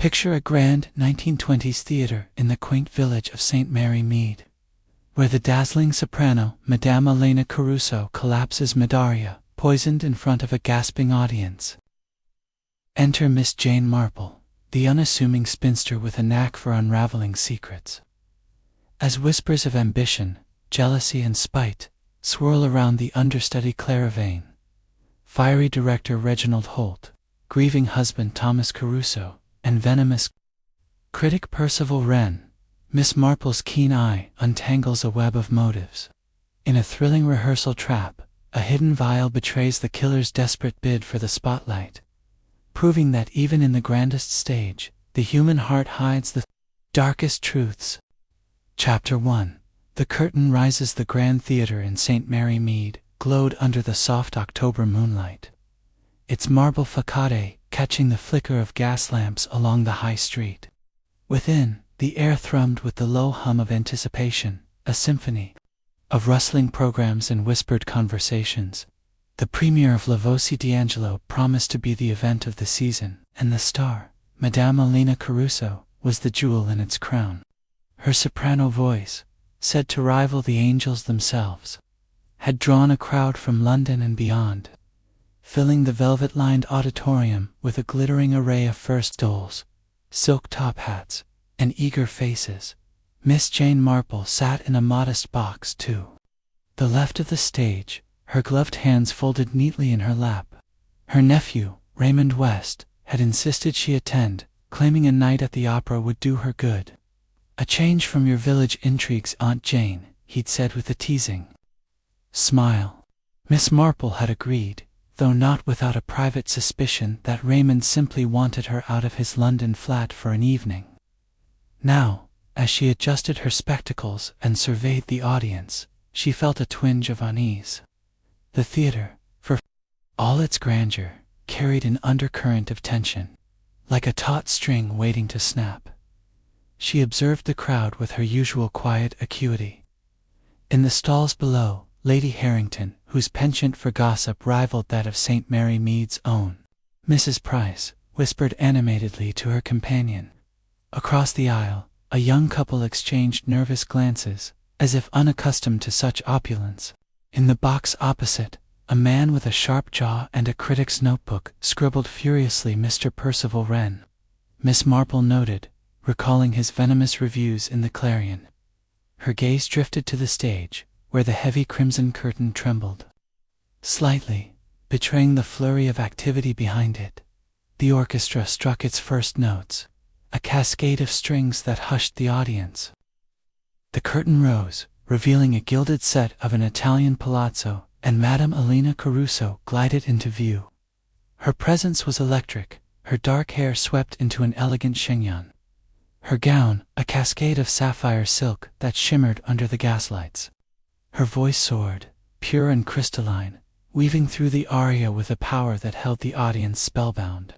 Picture a grand 1920s theater in the quaint village of St. Mary Mead, where the dazzling soprano Madame Elena Caruso collapses mid-aria, poisoned in front of a gasping audience. Enter Miss Jane Marple, the unassuming spinster with a knack for unraveling secrets. As whispers of ambition, jealousy, and spite swirl around the understudy Clara Vane, fiery director Reginald Holt, grieving husband Thomas Caruso, and venomous critic Percival Wren, Miss Marple's keen eye untangles a web of motives. In a thrilling rehearsal trap, a hidden vial betrays the killer's desperate bid for the spotlight, proving that even in the grandest stage, the human heart hides the darkest truths. Chapter 1. The curtain rises. The Grand Theatre in St. Mary Mead glowed under the soft October moonlight, its marble facade catching the flicker of gas lamps along the high street. Within, the air thrummed with the low hum of anticipation, a symphony of rustling programs and whispered conversations. The premiere of La Voce D'Angelo promised to be the event of the season, and the star, Madame Elena Caruso, was the jewel in its crown. Her soprano voice, said to rival the angels themselves, had drawn a crowd from London and beyond, filling the velvet-lined auditorium with a glittering array of first stoles, silk top hats, and eager faces. Miss Jane Marple sat in a modest box to the left of the stage, her gloved hands folded neatly in her lap. Her nephew, Raymond West, had insisted she attend, claiming a night at the opera would do her good. "A change from your village intrigues, Aunt Jane," he'd said with a teasing smile. Miss Marple had agreed, though not without a private suspicion that Raymond simply wanted her out of his London flat for an evening. Now, as she adjusted her spectacles and surveyed the audience, she felt a twinge of unease. The theater, for all its grandeur, carried an undercurrent of tension, like a taut string waiting to snap. She observed the crowd with her usual quiet acuity. In the stalls below, Lady Harrington, whose penchant for gossip rivaled that of St. Mary Mead's own, Mrs. Price, whispered animatedly to her companion. Across the aisle, a young couple exchanged nervous glances, as if unaccustomed to such opulence. In the box opposite, a man with a sharp jaw and a critic's notebook scribbled furiously Mr. Percival Wren. Miss Marple noted, recalling his venomous reviews in the Clarion. Her gaze drifted to the stage, where the heavy crimson curtain trembled slightly, betraying the flurry of activity behind it. The orchestra struck its first notes, a cascade of strings that hushed the audience. The curtain rose, revealing a gilded set of an Italian palazzo, and Madame Elena Caruso glided into view. Her presence was electric, her dark hair swept into an elegant chignon. Her gown, a cascade of sapphire silk that shimmered under the gaslights. Her voice soared, pure and crystalline, weaving through the aria with a power that held the audience spellbound.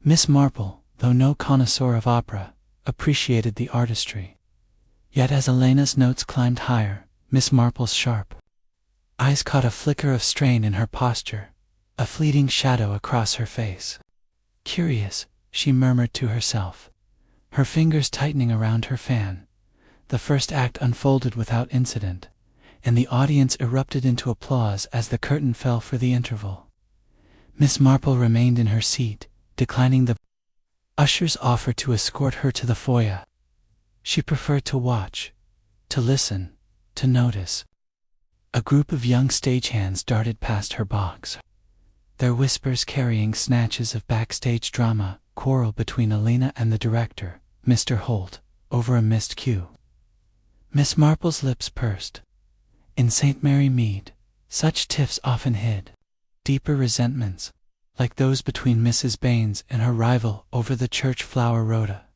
Miss Marple, though no connoisseur of opera, appreciated the artistry. Yet as Elena's notes climbed higher, Miss Marple's sharp eyes caught a flicker of strain in her posture, a fleeting shadow across her face. "Curious," she murmured to herself, her fingers tightening around her fan. The first act unfolded without incident, and the audience erupted into applause as the curtain fell for the interval. Miss Marple remained in her seat, declining the usher's offer to escort her to the foyer. She preferred to watch, to listen, to notice. A group of young stagehands darted past her box, their whispers carrying snatches of backstage drama, quarrel between Elena and the director, Mr. Holt, over a missed cue. Miss Marple's lips pursed. In St. Mary Mead, such tiffs often hid deeper resentments, like those between Mrs. Baines and her rival over the church flower rhoda.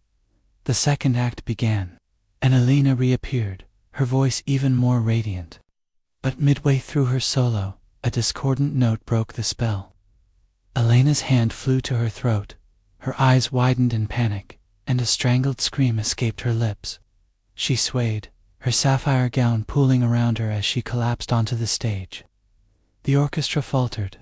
The second act began, and Elena reappeared, her voice even more radiant. But midway through her solo, a discordant note broke the spell. Elena's hand flew to her throat, her eyes widened in panic, and a strangled scream escaped her lips. She swayed, her sapphire gown pooling around her as she collapsed onto the stage. The orchestra faltered.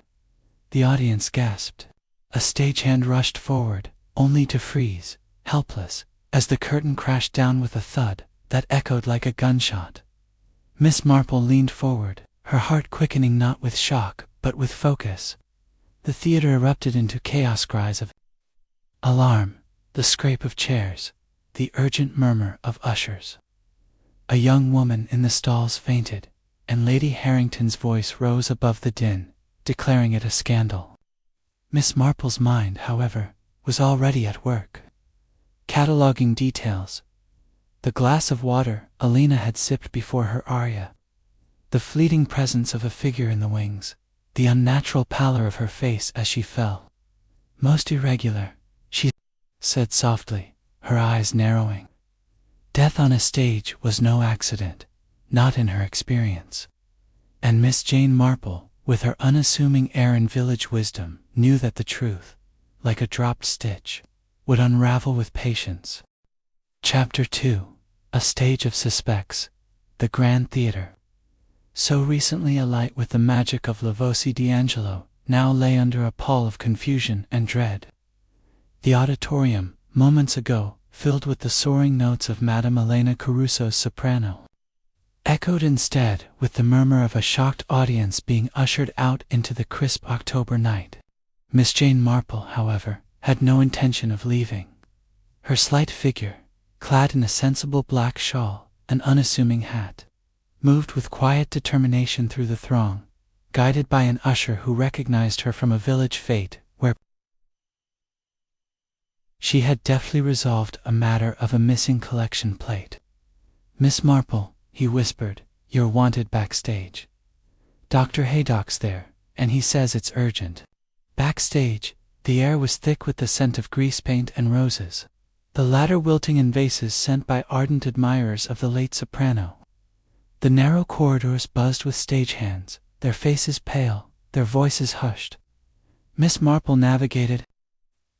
The audience gasped. A stagehand rushed forward, only to freeze, helpless, as the curtain crashed down with a thud that echoed like a gunshot. Miss Marple leaned forward, her heart quickening not with shock, but with focus. The theater erupted into chaos cries of alarm, the scrape of chairs, the urgent murmur of ushers. A young woman in the stalls fainted, and Lady Harrington's voice rose above the din, declaring it a scandal. Miss Marple's mind, however, was already at work, cataloguing details. The glass of water Alina had sipped before her aria, the fleeting presence of a figure in the wings, the unnatural pallor of her face as she fell. Most irregular, she said softly, her eyes narrowing. Death on a stage was no accident, not in her experience. And Miss Jane Marple, with her unassuming air and village wisdom, knew that the truth, like a dropped stitch, would unravel with patience. Chapter 2. A Stage of Suspects. The Grand Theatre. So recently alight with the magic of Lavosi D'Angelo, now lay under a pall of confusion and dread. The auditorium, moments ago, filled with the soaring notes of Madame Elena Caruso's soprano, echoed instead with the murmur of a shocked audience being ushered out into the crisp October night. Miss Jane Marple, however, had no intention of leaving. Her slight figure, clad in a sensible black shawl and unassuming hat, moved with quiet determination through the throng, guided by an usher who recognized her from a village fête where she had deftly resolved a matter of a missing collection plate. "Miss Marple," he whispered, "you're wanted backstage. Dr. Haydock's there, and he says it's urgent." Backstage, the air was thick with the scent of grease paint and roses, the latter wilting in vases sent by ardent admirers of the late soprano. The narrow corridors buzzed with stagehands, their faces pale, their voices hushed. Miss Marple navigated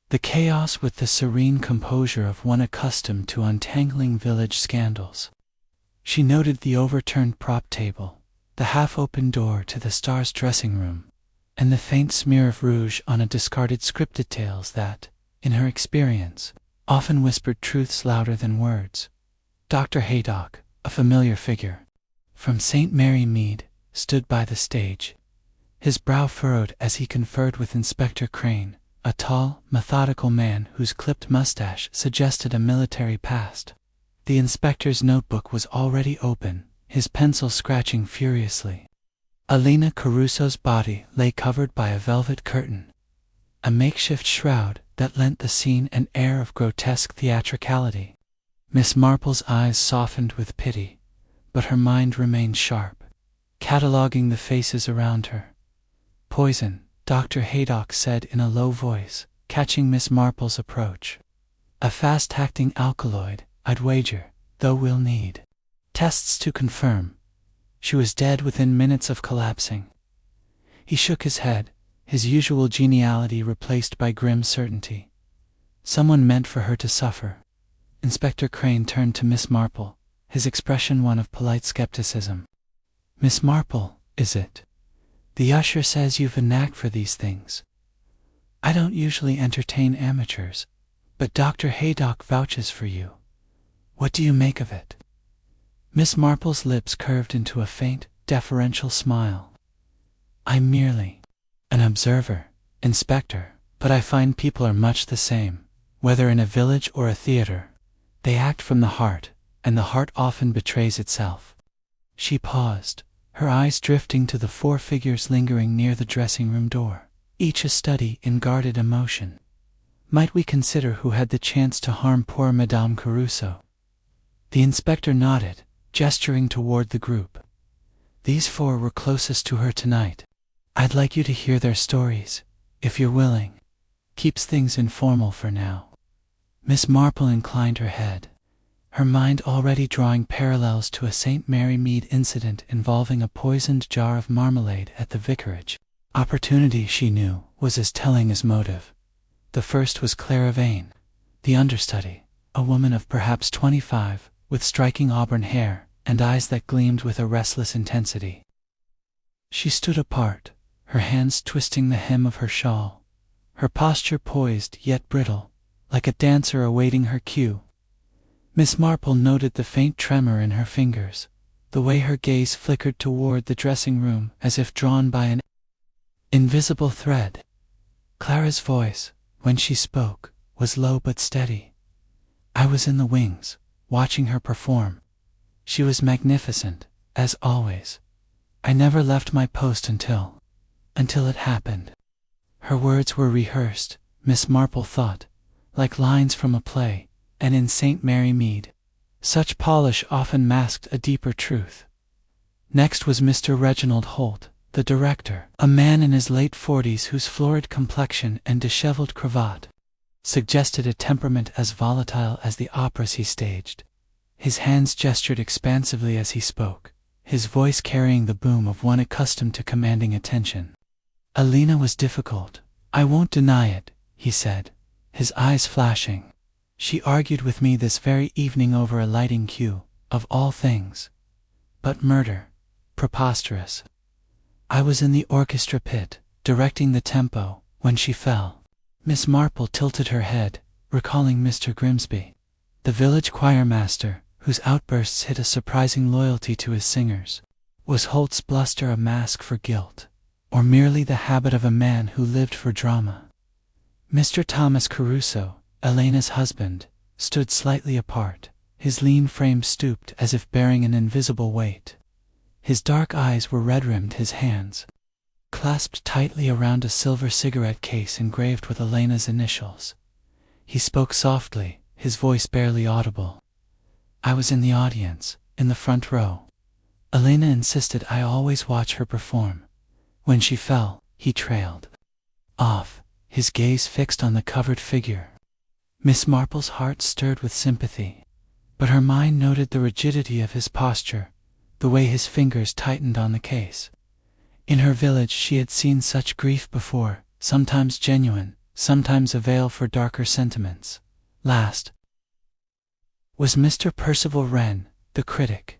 the chaos with the serene composure of one accustomed to untangling village scandals. She noted the overturned prop table, the half-open door to the star's dressing room, and the faint smear of rouge on a discarded scripted tales that, in her experience, often whispered truths louder than words. Dr. Haydock, a familiar figure, from St. Mary Mead, stood by the stage, his brow furrowed as he conferred with Inspector Crane, a tall, methodical man whose clipped mustache suggested a military past. The inspector's notebook was already open, his pencil scratching furiously. Alina Caruso's body lay covered by a velvet curtain, a makeshift shroud that lent the scene an air of grotesque theatricality. Miss Marple's eyes softened with pity, but her mind remained sharp, cataloguing the faces around her. "Poison," Dr. Haydock said in a low voice, catching Miss Marple's approach. "A fast-acting alkaloid, I'd wager, though we'll need tests to confirm." She was dead within minutes of collapsing. He shook his head, his usual geniality replaced by grim certainty. Someone meant for her to suffer. Inspector Crane turned to Miss Marple, his expression one of polite skepticism. "Miss Marple, is it? The usher says you've a knack for these things. I don't usually entertain amateurs, but Dr. Haydock vouches for you. What do you make of it?" Miss Marple's lips curved into a faint, deferential smile. "I'm merely an observer, Inspector, but I find people are much the same, whether in a village or a theater. They act from the heart, and the heart often betrays itself." She paused, her eyes drifting to the 4 figures lingering near the dressing-room door, each a study in guarded emotion. "Might we consider who had the chance to harm poor Madame Caruso?" The inspector nodded, gesturing toward the group. "These 4 were closest to her tonight. I'd like you to hear their stories, if you're willing. Keeps things informal for now." Miss Marple inclined her head, her mind already drawing parallels to a St. Mary Mead incident involving a poisoned jar of marmalade at the vicarage. Opportunity, she knew, was as telling as motive. The first was Clara Vane, the understudy, a woman of perhaps 25, with striking auburn hair and eyes that gleamed with a restless intensity. She stood apart, her hands twisting the hem of her shawl, her posture poised yet brittle, like a dancer awaiting her cue. Miss Marple noted the faint tremor in her fingers, the way her gaze flickered toward the dressing room as if drawn by an invisible thread. Clara's voice, when she spoke, was low but steady. I was in the wings, watching her perform. She was magnificent, as always. I never left my post until it happened. Her words were rehearsed, Miss Marple thought, like lines from a play, and in St. Mary Mead, such polish often masked a deeper truth. Next was Mr. Reginald Holt, the director, a man in his late 40s whose florid complexion and disheveled cravat suggested a temperament as volatile as the operas he staged. His hands gestured expansively as he spoke, his voice carrying the boom of one accustomed to commanding attention. Alina was difficult, I won't deny it, he said, his eyes flashing. She argued with me this very evening over a lighting cue, of all things. But murder, preposterous. I was in the orchestra pit, directing the tempo, when she fell. Miss Marple tilted her head, recalling Mr. Grimsby, the village choir master, whose outbursts hid a surprising loyalty to his singers. Was Holt's bluster a mask for guilt, or merely the habit of a man who lived for drama? Mr. Thomas Caruso, Elena's husband, stood slightly apart, his lean frame stooped as if bearing an invisible weight. His dark eyes were red-rimmed, his hands clasped tightly around a silver cigarette case engraved with Elena's initials. He spoke softly, his voice barely audible. I was in the audience, in the front row. Elena insisted I always watch her perform. When she fell, he trailed off, his gaze fixed on the covered figure. Miss Marple's heart stirred with sympathy, but her mind noted the rigidity of his posture, the way his fingers tightened on the case. In her village she had seen such grief before, sometimes genuine, sometimes a veil for darker sentiments. Last was Mr. Percival Wren, the critic,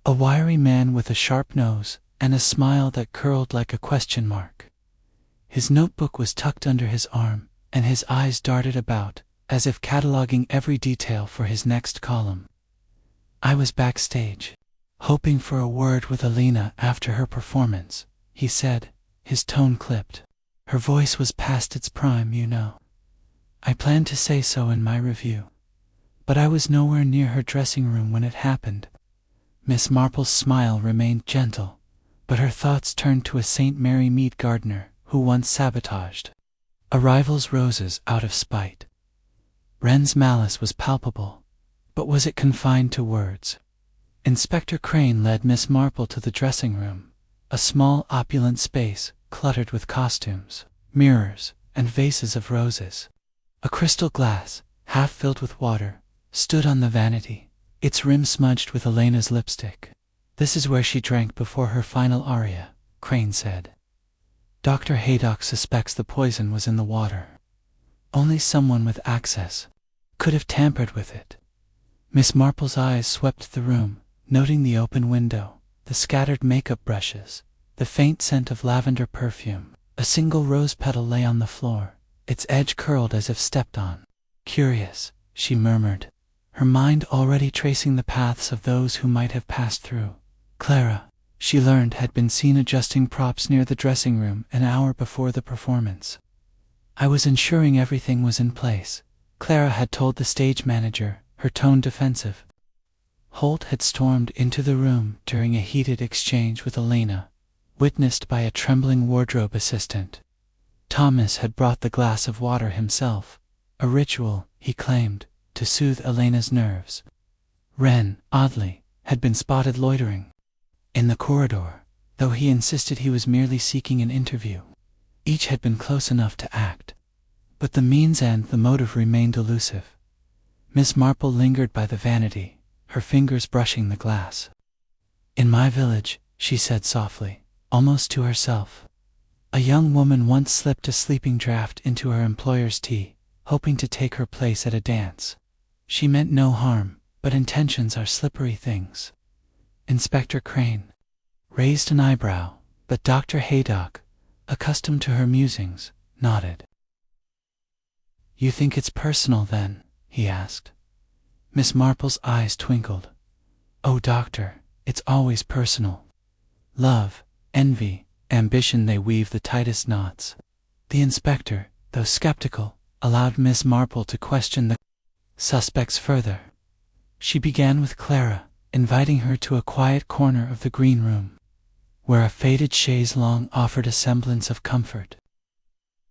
a wiry man with a sharp nose and a smile that curled like a question mark. His notebook was tucked under his arm, and his eyes darted about, as if cataloging every detail for his next column. I was backstage, hoping for a word with Alina after her performance, he said, his tone clipped. Her voice was past its prime, you know. I planned to say so in my review. But I was nowhere near her dressing room when it happened. Miss Marple's smile remained gentle, but her thoughts turned to a St. Mary Mead gardener who once sabotaged a rival's roses out of spite. Wren's malice was palpable, but was it confined to words? Inspector Crane led Miss Marple to the dressing room, a small opulent space cluttered with costumes, mirrors, and vases of roses. A crystal glass, half filled with water, stood on the vanity, its rim smudged with Elena's lipstick. This is where she drank before her final aria, Crane said. Dr. Haydock suspects the poison was in the water. Only someone with access could have tampered with it. Miss Marple's eyes swept the room, noting the open window, the scattered makeup brushes, the faint scent of lavender perfume. A single rose petal lay on the floor, its edge curled as if stepped on. Curious, she murmured, her mind already tracing the paths of those who might have passed through. Clara, she learned, had been seen adjusting props near the dressing room an hour before the performance. I was ensuring everything was in place, Clara had told the stage manager, her tone defensive. Holt had stormed into the room during a heated exchange with Elena, witnessed by a trembling wardrobe assistant. Thomas had brought the glass of water himself, a ritual, he claimed, to soothe Elena's nerves. Wren, oddly, had been spotted loitering in the corridor, though he insisted he was merely seeking an interview. Each had been close enough to act, but the means and the motive remained elusive. Miss Marple lingered by the vanity, her fingers brushing the glass. In my village, she said softly, almost to herself, a young woman once slipped a sleeping draught into her employer's tea, hoping to take her place at a dance. She meant no harm, but intentions are slippery things. Inspector Crane raised an eyebrow, but Dr. Haydock, accustomed to her musings, nodded. You think it's personal then? He asked. Miss Marple's eyes twinkled. Oh, doctor, it's always personal. Love, envy, ambition, they weave the tightest knots. The inspector, though skeptical, allowed Miss Marple to question the suspects further. She began with Clara, inviting her to a quiet corner of the green room, where a faded chaise longue offered a semblance of comfort.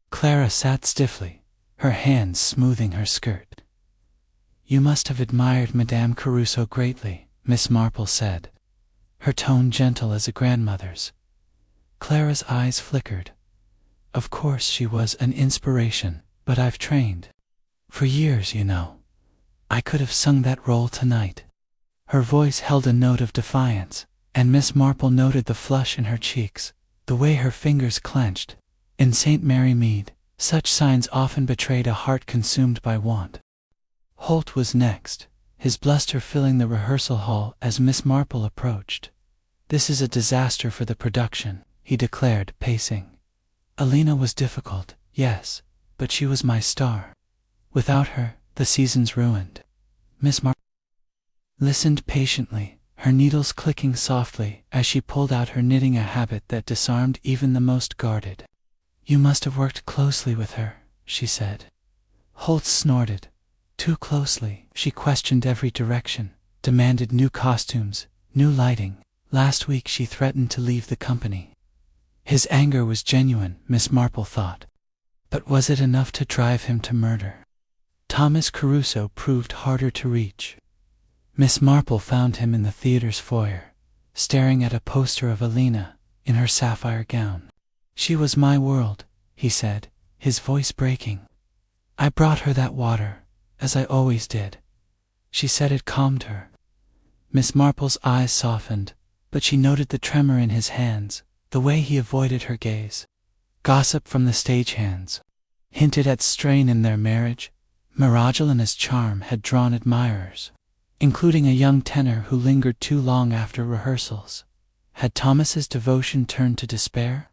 Clara sat stiffly, her hands smoothing her skirt. You must have admired Madame Caruso greatly, Miss Marple said, her tone gentle as a grandmother's. Clara's eyes flickered. Of course she was an inspiration, but I've trained for years, you know. I could have sung that role tonight. Her voice held a note of defiance, and Miss Marple noted the flush in her cheeks, the way her fingers clenched. In St. Mary Mead, such signs often betrayed a heart consumed by want. Holt was next, his bluster filling the rehearsal hall as Miss Marple approached. This is a disaster for the production, he declared, pacing. Alina was difficult, yes, but she was my star. Without her, the season's ruined. Miss Marple listened patiently, her needles clicking softly as she pulled out her knitting, a habit that disarmed even the most guarded. You must have worked closely with her, she said. Holt snorted. Too closely. She questioned every direction, demanded new costumes, new lighting. Last week she threatened to leave the company. His anger was genuine, Miss Marple thought. But was it enough to drive him to murder? Thomas Caruso proved harder to reach. Miss Marple found him in the theater's foyer, staring at a poster of Alina, in her sapphire gown. She was my world, he said, his voice breaking. I brought her that water, as I always did. She said it calmed her. Miss Marple's eyes softened, but she noted the tremor in his hands, the way he avoided her gaze. Gossip from the stagehands hinted at strain in their marriage. Miragellina's charm had drawn admirers, including a young tenor who lingered too long after rehearsals. Had Thomas's devotion turned to despair?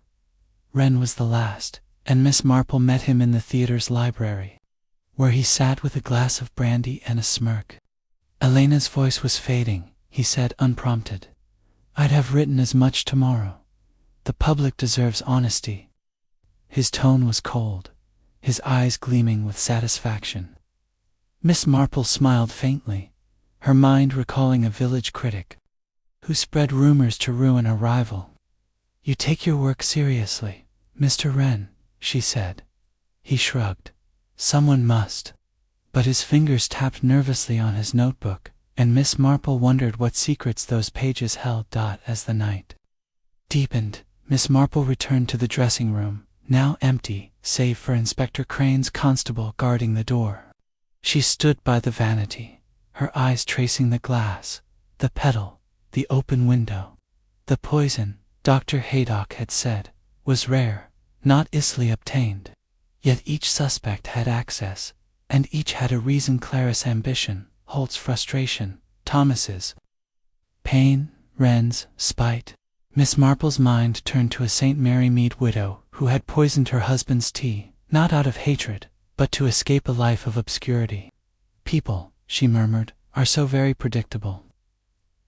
Wren was the last, and Miss Marple met him in the theater's library, where he sat with a glass of brandy and a smirk. Elena's voice was fading, he said unprompted. I'd have written as much tomorrow. The public deserves honesty. His tone was cold, his eyes gleaming with satisfaction. Miss Marple smiled faintly, her mind recalling a village critic who spread rumors to ruin a rival. You take your work seriously, Mr. Wren, she said. He shrugged. Someone must. But his fingers tapped nervously on his notebook, and Miss Marple wondered what secrets those pages held. As the night deepened, Miss Marple returned to the dressing room, now empty, save for Inspector Crane's constable guarding the door. She stood by the vanity, her eyes tracing the glass, the pedal, the open window. The poison, Dr. Haydock had said, was rare, not easily obtained. Yet each suspect had access, and each had a reason. Clara's ambition, Holt's frustration, Thomas's pain, Wren's spite. Miss Marple's mind turned to a St. Mary Mead widow who had poisoned her husband's tea, not out of hatred, but to escape a life of obscurity. People, she murmured, are so very predictable.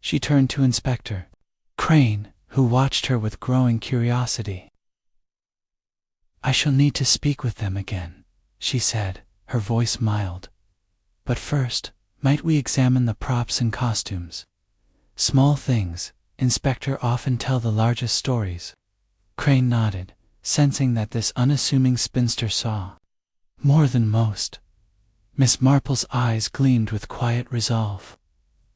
She turned to Inspector Crane, who watched her with growing curiosity. I shall need to speak with them again, she said, her voice mild. But first, might we examine the props and costumes? Small things, Inspector, often tell the largest stories. Crane nodded, sensing that this unassuming spinster saw more than most. Miss Marple's eyes gleamed with quiet resolve.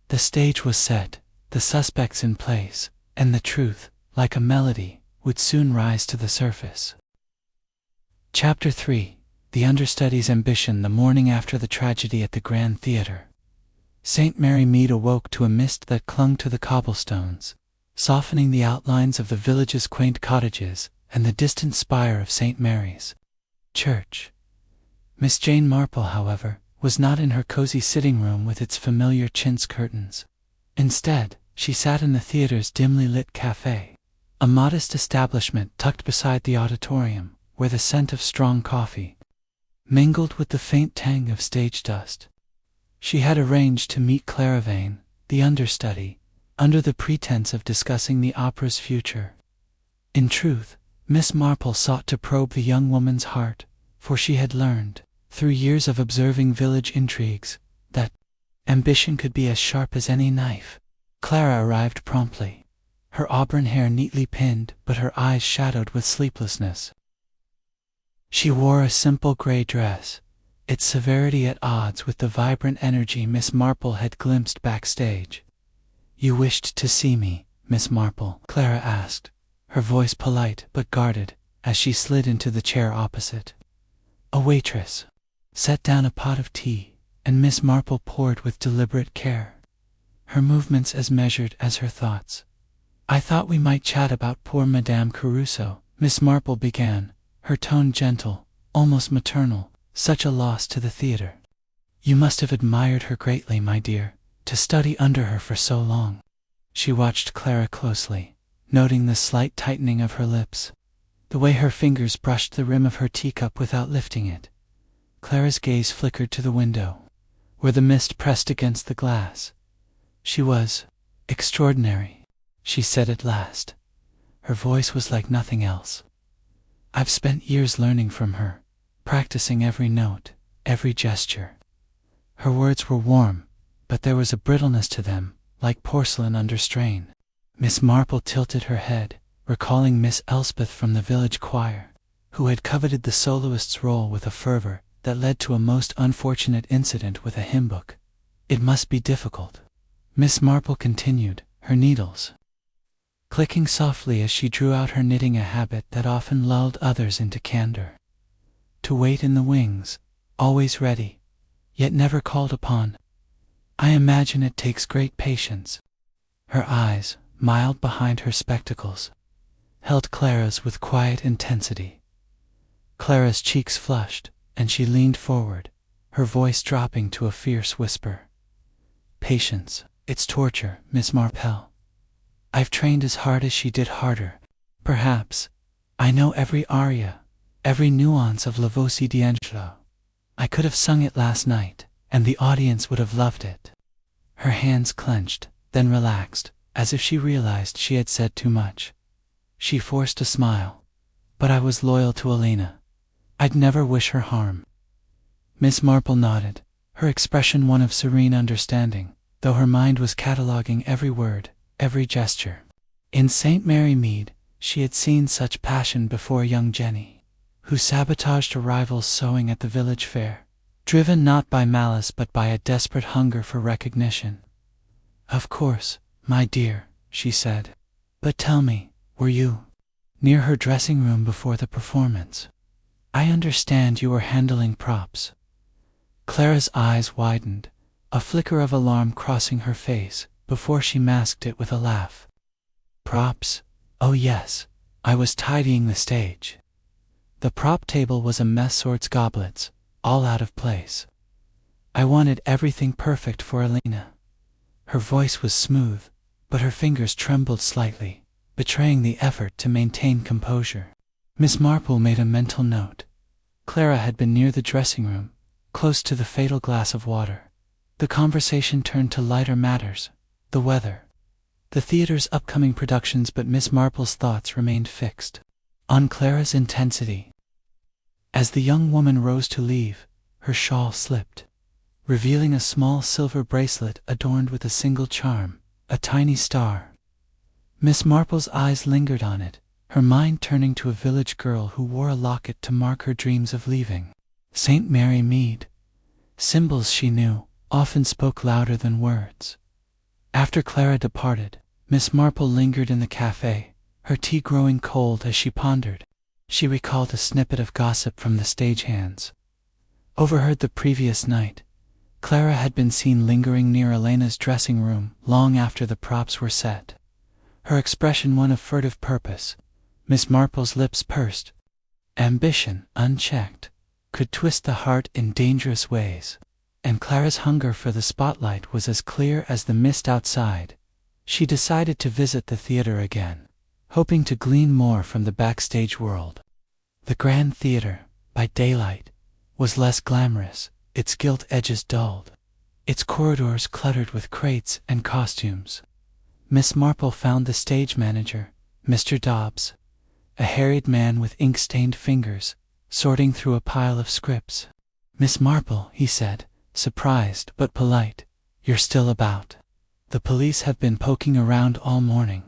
The stage was set, the suspects in place, and the truth, like a melody, would soon rise to the surface. Chapter 3. The Understudy's Ambition. The morning after the tragedy at the Grand Theatre, St. Mary Mead awoke to a mist that clung to the cobblestones, softening the outlines of the village's quaint cottages and the distant spire of St. Mary's Church. Miss Jane Marple, however, was not in her cozy sitting room with its familiar chintz curtains. Instead, she sat in the theater's dimly lit café, a modest establishment tucked beside the auditorium, where the scent of strong coffee mingled with the faint tang of stage dust. She had arranged to meet Clara Vane, the understudy, under the pretense of discussing the opera's future. In truth, Miss Marple sought to probe the young woman's heart, for she had learned, through years of observing village intrigues, that ambition could be as sharp as any knife. Clara arrived promptly, her auburn hair neatly pinned but her eyes shadowed with sleeplessness. She wore a simple gray dress, its severity at odds with the vibrant energy Miss Marple had glimpsed backstage. "You wished to see me, Miss Marple?" Clara asked, her voice polite but guarded, as she slid into the chair opposite. A waitress set down a pot of tea, and Miss Marple poured with deliberate care, her movements as measured as her thoughts. "I thought we might chat about poor Madame Caruso," Miss Marple began, her tone gentle, almost maternal. "Such a loss to the theater. You must have admired her greatly, my dear, to study under her for so long." She watched Clara closely, noting the slight tightening of her lips, the way her fingers brushed the rim of her teacup without lifting it. Clara's gaze flickered to the window, where the mist pressed against the glass. "She was extraordinary," she said at last. Her voice was like nothing else. "I've spent years learning from her, practicing every note, every gesture." Her words were warm, but there was a brittleness to them, like porcelain under strain. Miss Marple tilted her head, recalling Miss Elspeth from the village choir, who had coveted the soloist's role with a fervor that led to a most unfortunate incident with a hymn book. "It must be difficult," Miss Marple continued, her needles clicking softly as she drew out her knitting, a habit that often lulled others into candor. "To wait in the wings, always ready, yet never called upon. I imagine it takes great patience." Her eyes, mild behind her spectacles, held Clara's with quiet intensity. Clara's cheeks flushed, and she leaned forward, her voice dropping to a fierce whisper. "Patience, it's torture, Miss Marple. I've trained as hard as she did, harder, perhaps. I know every aria, every nuance of La Voce d'Angelo. I could have sung it last night, and the audience would have loved it." Her hands clenched, then relaxed, as if she realized she had said too much. She forced a smile. "But I was loyal to Elena. I'd never wish her harm." Miss Marple nodded, her expression one of serene understanding, though her mind was cataloguing every word, every gesture. In St. Mary Mead, she had seen such passion before young Jenny, who sabotaged a rival's sewing at the village fair, driven not by malice but by a desperate hunger for recognition. "Of course, my dear," she said. "But tell me, were you near her dressing room before the performance? I understand you were handling props." Clara's eyes widened, a flicker of alarm crossing her face, before she masked it with a laugh. "Props? Oh yes, I was tidying the stage." The prop table was a mess, swords, goblets, all out of place. "I wanted everything perfect for Elena." Her voice was smooth, but her fingers trembled slightly, betraying the effort to maintain composure. Miss Marple made a mental note. Clara had been near the dressing room, close to the fatal glass of water. The conversation turned to lighter matters, the weather, the theater's upcoming productions, but Miss Marple's thoughts remained fixed on Clara's intensity. As the young woman rose to leave, her shawl slipped, revealing a small silver bracelet adorned with a single charm, a tiny star. Miss Marple's eyes lingered on it, her mind turning to a village girl who wore a locket to mark her dreams of leaving St. Mary Mead. Symbols, she knew, often spoke louder than words. After Clara departed, Miss Marple lingered in the cafe, her tea growing cold as she pondered. She recalled a snippet of gossip from the stagehands. Overheard the previous night, Clara had been seen lingering near Elena's dressing room long after the props were set. Her expression one of furtive purpose, Miss Marple's lips pursed. Ambition, unchecked, could twist the heart in dangerous ways, and Clara's hunger for the spotlight was as clear as the mist outside. She decided to visit the theater again, hoping to glean more from the backstage world. The Grand Theater, by daylight, was less glamorous, its gilt edges dulled, its corridors cluttered with crates and costumes. Miss Marple found the stage manager, Mr. Dobbs, a harried man with ink-stained fingers, sorting through a pile of scripts. "Miss Marple," he said, surprised but polite, "you're still about. The police have been poking around all morning."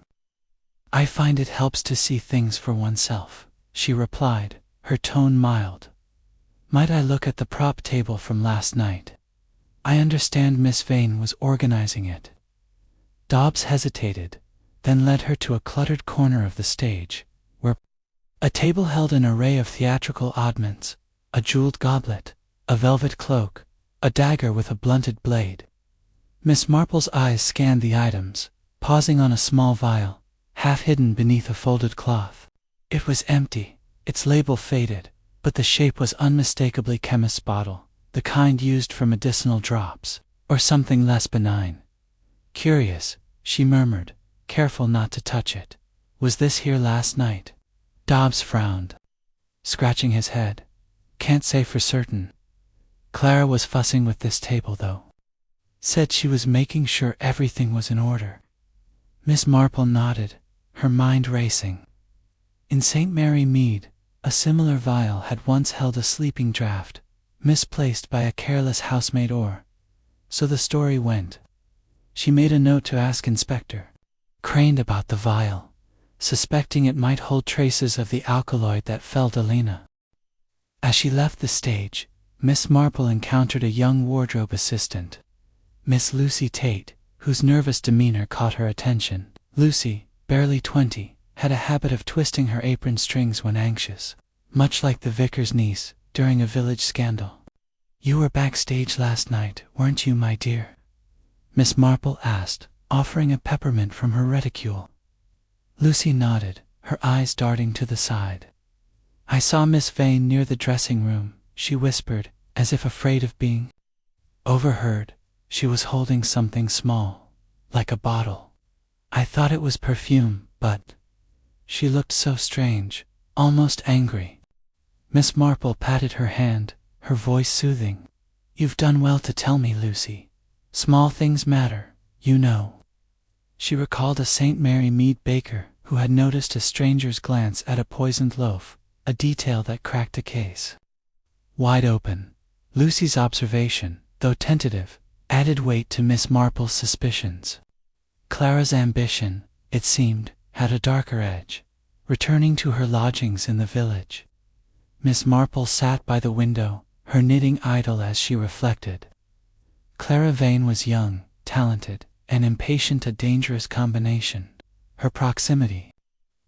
"I find it helps to see things for oneself," she replied, her tone mild. "Might I look at the prop table from last night? I understand Miss Vane was organizing it." Dobbs hesitated, then led her to a cluttered corner of the stage, where a table held an array of theatrical oddments, a jeweled goblet, a velvet cloak, a dagger with a blunted blade. Miss Marple's eyes scanned the items, pausing on a small vial, half hidden beneath a folded cloth. It was empty, its label faded, but the shape was unmistakably chemist's bottle, the kind used for medicinal drops, or something less benign. "Curious," she murmured, careful not to touch it. "Was this here last night?" Dobbs frowned, scratching his head. "Can't say for certain. Clara was fussing with this table, though. Said she was making sure everything was in order." Miss Marple nodded, her mind racing. In St. Mary Mead, a similar vial had once held a sleeping draught, misplaced by a careless housemaid or so the story went. She made a note to ask Inspector Crane about the vial, suspecting it might hold traces of the alkaloid that felled Alina. As she left the stage, Miss Marple encountered a young wardrobe assistant, Miss Lucy Tate, whose nervous demeanor caught her attention. Lucy, barely 20, had a habit of twisting her apron strings when anxious, much like the vicar's niece during a village scandal. "You were backstage last night, weren't you, my dear?" Miss Marple asked, offering a peppermint from her reticule. Lucy nodded, her eyes darting to the side. "I saw Miss Vane near the dressing room," she whispered, as if afraid of being overheard. "She was holding something small, like a bottle. I thought it was perfume, but she looked so strange, almost angry." Miss Marple patted her hand, her voice soothing. "You've done well to tell me, Lucy. Small things matter, you know." She recalled a St. Mary Mead baker who had noticed a stranger's glance at a poisoned loaf, a detail that cracked a case wide open. Lucy's observation, though tentative, added weight to Miss Marple's suspicions. Clara's ambition, it seemed, had a darker edge, returning to her lodgings in the village. Miss Marple sat by the window, her knitting idle as she reflected. Clara Vane was young, talented, and impatient, a dangerous combination. Her proximity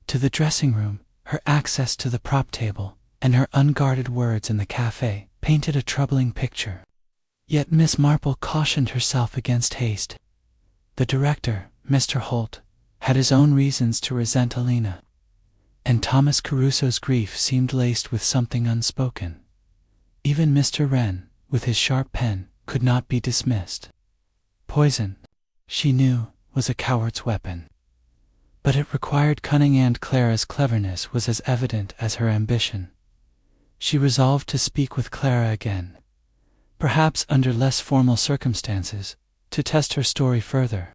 to the dressing room, her access to the prop table, and her unguarded words in the cafe painted a troubling picture. Yet Miss Marple cautioned herself against haste. The director, Mr. Holt, had his own reasons to resent Alina, and Thomas Caruso's grief seemed laced with something unspoken. Even Mr. Wren, with his sharp pen, could not be dismissed. Poison, she knew, was a coward's weapon. But it required cunning, and Clara's cleverness was as evident as her ambition. She resolved to speak with Clara again, perhaps under less formal circumstances, to test her story further.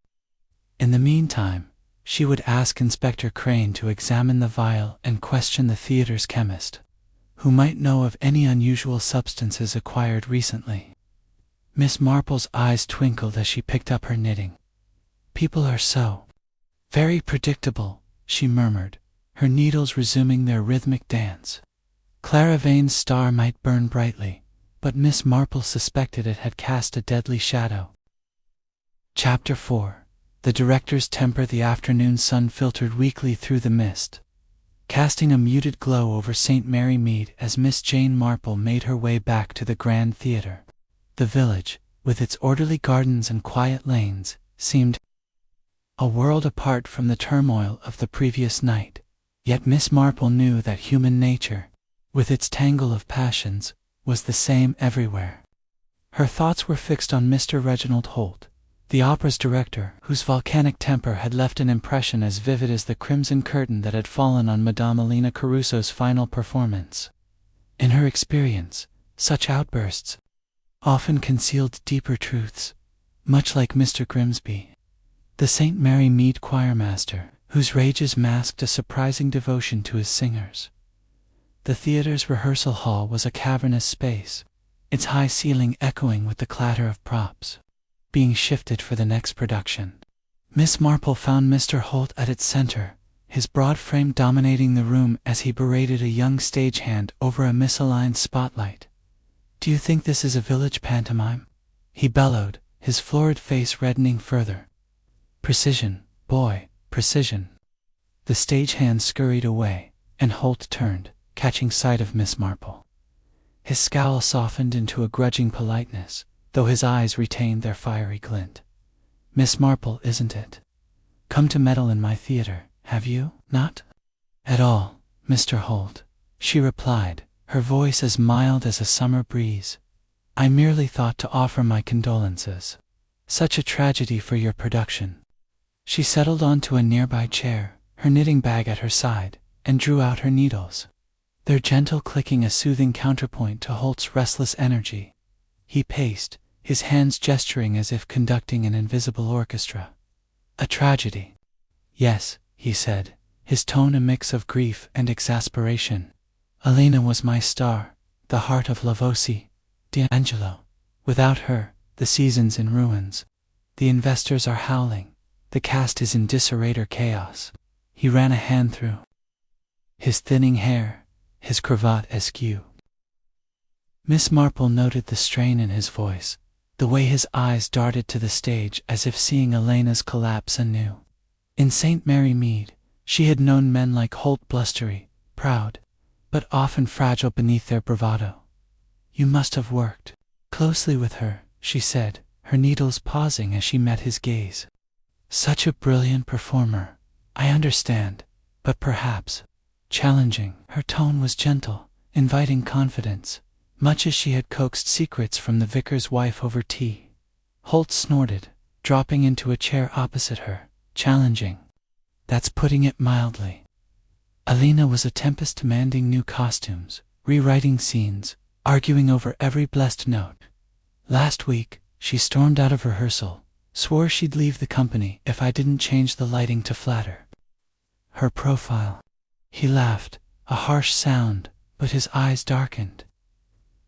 In the meantime, she would ask Inspector Crane to examine the vial and question the theater's chemist, who might know of any unusual substances acquired recently. Miss Marple's eyes twinkled as she picked up her knitting. "People are so very predictable," she murmured, her needles resuming their rhythmic dance. Clara Vane's star might burn brightly, but Miss Marple suspected it had cast a deadly shadow. Chapter 4. The director's temper. The afternoon sun filtered weakly through the mist, casting a muted glow over St. Mary Mead as Miss Jane Marple made her way back to the Grand Theatre. The village, with its orderly gardens and quiet lanes, seemed a world apart from the turmoil of the previous night. Yet Miss Marple knew that human nature, with its tangle of passions, was the same everywhere. Her thoughts were fixed on Mr. Reginald Holt, the opera's director, whose volcanic temper had left an impression as vivid as the crimson curtain that had fallen on Madame Alina Caruso's final performance. In her experience, Such outbursts often concealed deeper truths, much like Mr. Grimsby, the St. Mary Mead choirmaster, whose rages masked a surprising devotion to his singers. The theater's rehearsal hall was a cavernous space, its high ceiling echoing with the clatter of props being shifted for the next production. Miss Marple found Mr. Holt at its center, his broad frame dominating the room as he berated a young stagehand over a misaligned spotlight. "Do you think this is a village pantomime?" he bellowed, his florid face reddening further. "Precision, boy, precision." The stagehand scurried away, and Holt turned, catching sight of Miss Marple. His scowl softened into a grudging politeness, though his eyes retained their fiery glint. "Miss Marple, isn't it? Come to meddle in my theater, have you not?" "At all, Mr. Holt," she replied, her voice as mild as a summer breeze. "I merely thought to offer my condolences. Such a tragedy for your production." She settled onto a nearby chair, her knitting bag at her side, and drew out her needles, their gentle clicking a soothing counterpoint to Holt's restless energy. He paced, his hands gesturing as if conducting an invisible orchestra. "A tragedy?" "Yes," he said, his tone a mix of grief and exasperation. "Elena was my star, the heart of Lavosi, D'Angelo. Without her, the season's in ruins. The investors are howling. The cast is in disarray or chaos." He ran a hand through his thinning hair, his cravat askew. Miss Marple noted the strain in his voice, the way his eyes darted to the stage as if seeing Elena's collapse anew. In St. Mary Mead, she had known men like Holt blustery, proud, but often fragile beneath their bravado. "You must have worked closely with her," she said, her needles pausing as she met his gaze. "Such a brilliant performer. I understand, but perhaps challenging." Her tone was gentle, inviting confidence, much as she had coaxed secrets from the vicar's wife over tea. Holt snorted, dropping into a chair opposite her. "Challenging? That's putting it mildly." Elena was a tempest demanding new costumes, rewriting scenes, arguing over every blessed note. "Last week, she stormed out of rehearsal, swore she'd leave the company if I didn't change the lighting to flatter her profile." He laughed, a harsh sound, but his eyes darkened.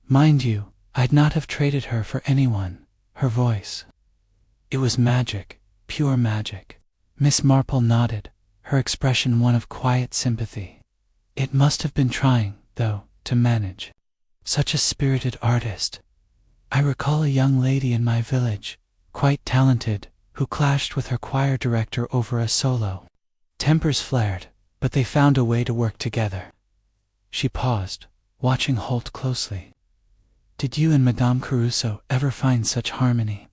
"Mind you, I'd not have traded her for anyone." Her voice, it was magic, pure magic. Miss Marple nodded, her expression one of quiet sympathy. "It must have been trying, though, to manage such a spirited artist. I recall a young lady in my village, quite talented, who clashed with her choir director over a solo. Tempers flared, but they found a way to work together." She paused, watching Holt closely. "Did you and Madame Caruso ever find such harmony?"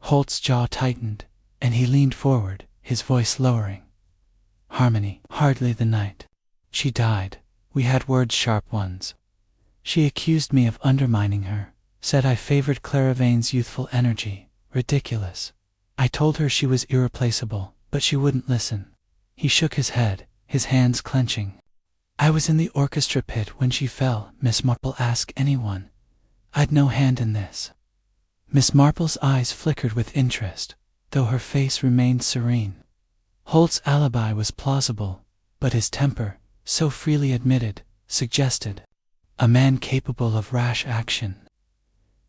Holt's jaw tightened, and he leaned forward, his voice lowering. "Harmony? Hardly the night she died. We had words, sharp ones. She accused me of undermining her, said I favored Claravaine's youthful energy. Ridiculous. I told her she was irreplaceable, but she wouldn't listen." He shook his head, his hands clenching. "I was in the orchestra pit when she fell, Miss Marple. Ask anyone. I'd no hand in this." Miss Marple's eyes flickered with interest, though her face remained serene. Holt's alibi was plausible, but his temper, so freely admitted, suggested a man capable of rash action.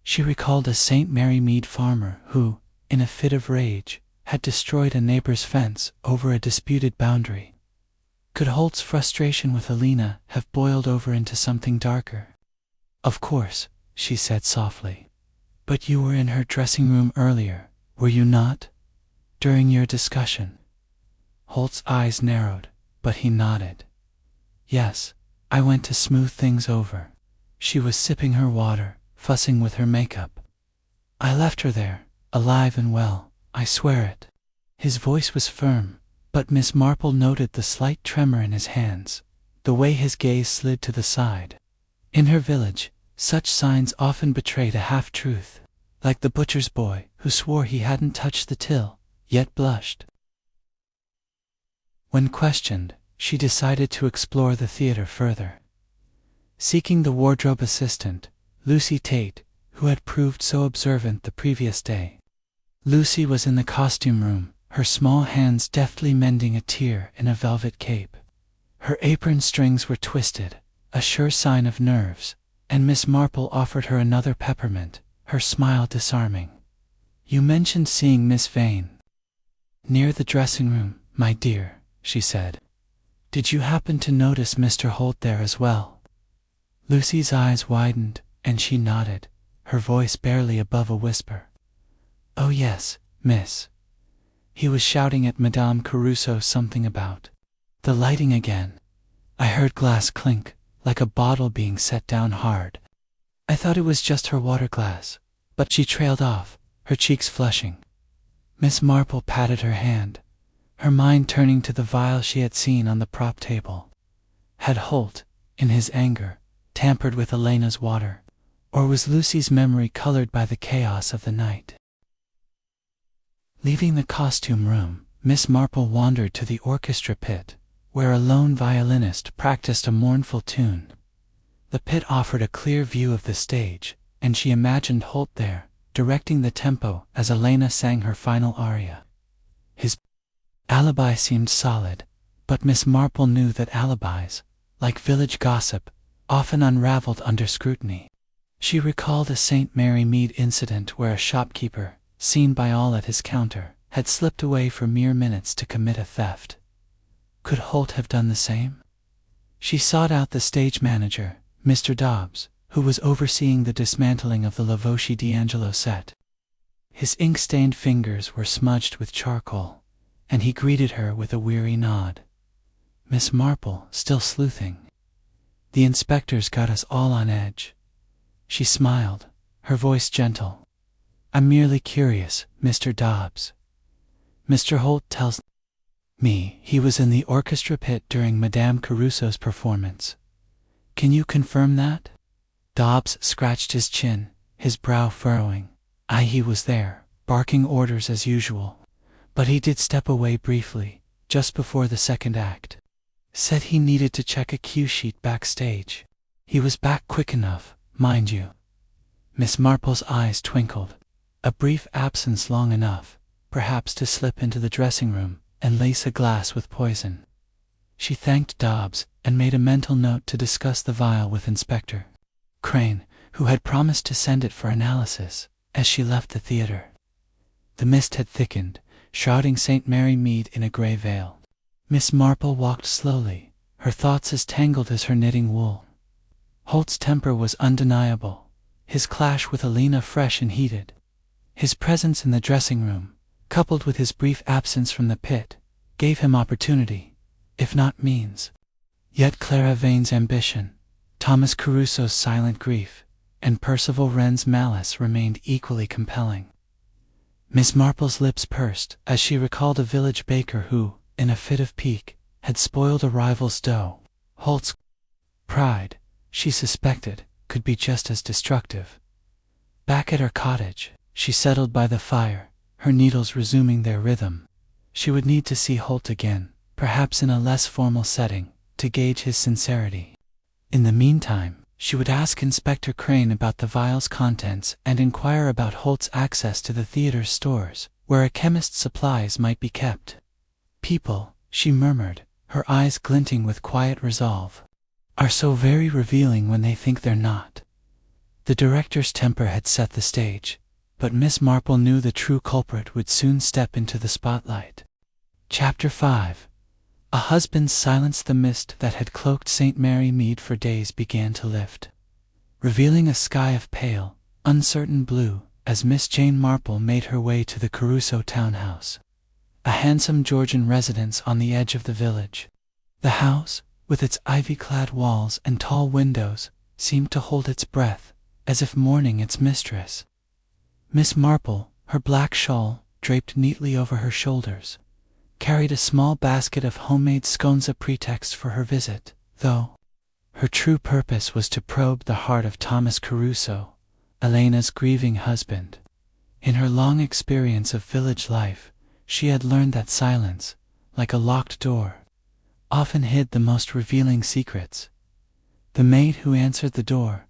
She recalled a St. Mary Mead farmer who, in a fit of rage, had destroyed a neighbor's fence over a disputed boundary. Could Holt's frustration with Elena have boiled over into something darker? "Of course," she said softly. "But you were in her dressing room earlier, were you not? During your discussion?" Holt's eyes narrowed, but he nodded. "Yes, I went to smooth things over. She was sipping her water, fussing with her makeup. I left her there, alive and well, I swear it." His voice was firm, but Miss Marple noted the slight tremor in his hands, the way his gaze slid to the side. In her village, such signs often betrayed a half-truth, like the butcher's boy who swore he hadn't touched the till, yet blushed. When questioned, she decided to explore the theater further. Seeking the wardrobe assistant, Lucy Tate, who had proved so observant the previous day. Lucy was in the costume room, her small hands deftly mending a tear in a velvet cape. Her apron strings were twisted, a sure sign of nerves, and Miss Marple offered her another peppermint, her smile disarming. "You mentioned seeing Miss Vane." "Near the dressing room, my dear," she said. "Did you happen to notice Mr. Holt there as well?" Lucy's eyes widened, and she nodded, her voice barely above a whisper. "Oh yes, miss. He was shouting at Madame Caruso something about the lighting again. I heard glass clink, like a bottle being set down hard. I thought it was just her water glass, but she trailed off, her cheeks flushing." Miss Marple patted her hand, her mind turning to the vial she had seen on the prop table. Had Holt, in his anger, tampered with Elena's water, or was Lucy's memory colored by the chaos of the night? Leaving the costume room, Miss Marple wandered to the orchestra pit, where a lone violinist practiced a mournful tune. The pit offered a clear view of the stage, and she imagined Holt there, directing the tempo as Elena sang her final aria. His alibi seemed solid, but Miss Marple knew that alibis, like village gossip, often unraveled under scrutiny. She recalled a St. Mary Mead incident where a shopkeeper, seen by all at his counter, had slipped away for mere minutes to commit a theft. Could Holt have done the same? She sought out the stage manager, Mr. Dobbs, who was overseeing the dismantling of the Lavoie D'Angelo set. His ink-stained fingers were smudged with charcoal, and he greeted her with a weary nod. Miss Marple, still sleuthing. "The inspectors got us all on edge." She smiled, her voice gentle. "I'm merely curious, Mr. Dobbs. Mr. Holt tells me he was in the orchestra pit during Madame Caruso's performance. Can you confirm that?" Dobbs scratched his chin, his brow furrowing. He was there, barking orders as usual. But he did step away briefly, just before the second act. Said he needed to check a cue sheet backstage. He was back quick enough, mind you. Miss Marple's eyes twinkled. A brief absence long enough, perhaps to slip into the dressing room and lace a glass with poison. She thanked Dobbs and made a mental note to discuss the vial with Inspector Crane, who had promised to send it for analysis, as she left the theater. The mist had thickened, shrouding St. Mary Mead in a gray veil. Miss Marple walked slowly, her thoughts as tangled as her knitting wool. Holt's temper was undeniable, his clash with Elena fresh and heated. His presence in the dressing room, coupled with his brief absence from the pit, gave him opportunity, if not means. Yet Clara Vane's ambition, Thomas Caruso's silent grief, and Percival Wren's malice remained equally compelling. Miss Marple's lips pursed as she recalled a village baker who, in a fit of pique, had spoiled a rival's dough. Holt's pride, she suspected, could be just as destructive. Back at her cottage, she settled by the fire, her needles resuming their rhythm. She would need to see Holt again, perhaps in a less formal setting, to gauge his sincerity. In the meantime, she would ask Inspector Crane about the vial's contents and inquire about Holt's access to the theater's stores, where a chemist's supplies might be kept. People, she murmured, her eyes glinting with quiet resolve, are so very revealing when they think they're not. The director's temper had set the stage, but Miss Marple knew the true culprit would soon step into the spotlight. Chapter 5. A husband's silence. The mist that had cloaked St. Mary Mead for days began to lift, revealing a sky of pale, uncertain blue as Miss Jane Marple made her way to the Caruso townhouse, a handsome Georgian residence on the edge of the village. The house, with its ivy-clad walls and tall windows, seemed to hold its breath, as if mourning its mistress. Miss Marple, her black shawl draped neatly over her shoulders, carried a small basket of homemade scones, a pretext for her visit, though her true purpose was to probe the heart of Thomas Caruso, Elena's grieving husband. In her long experience of village life, she had learned that silence, like a locked door, often hid the most revealing secrets. The maid who answered the door,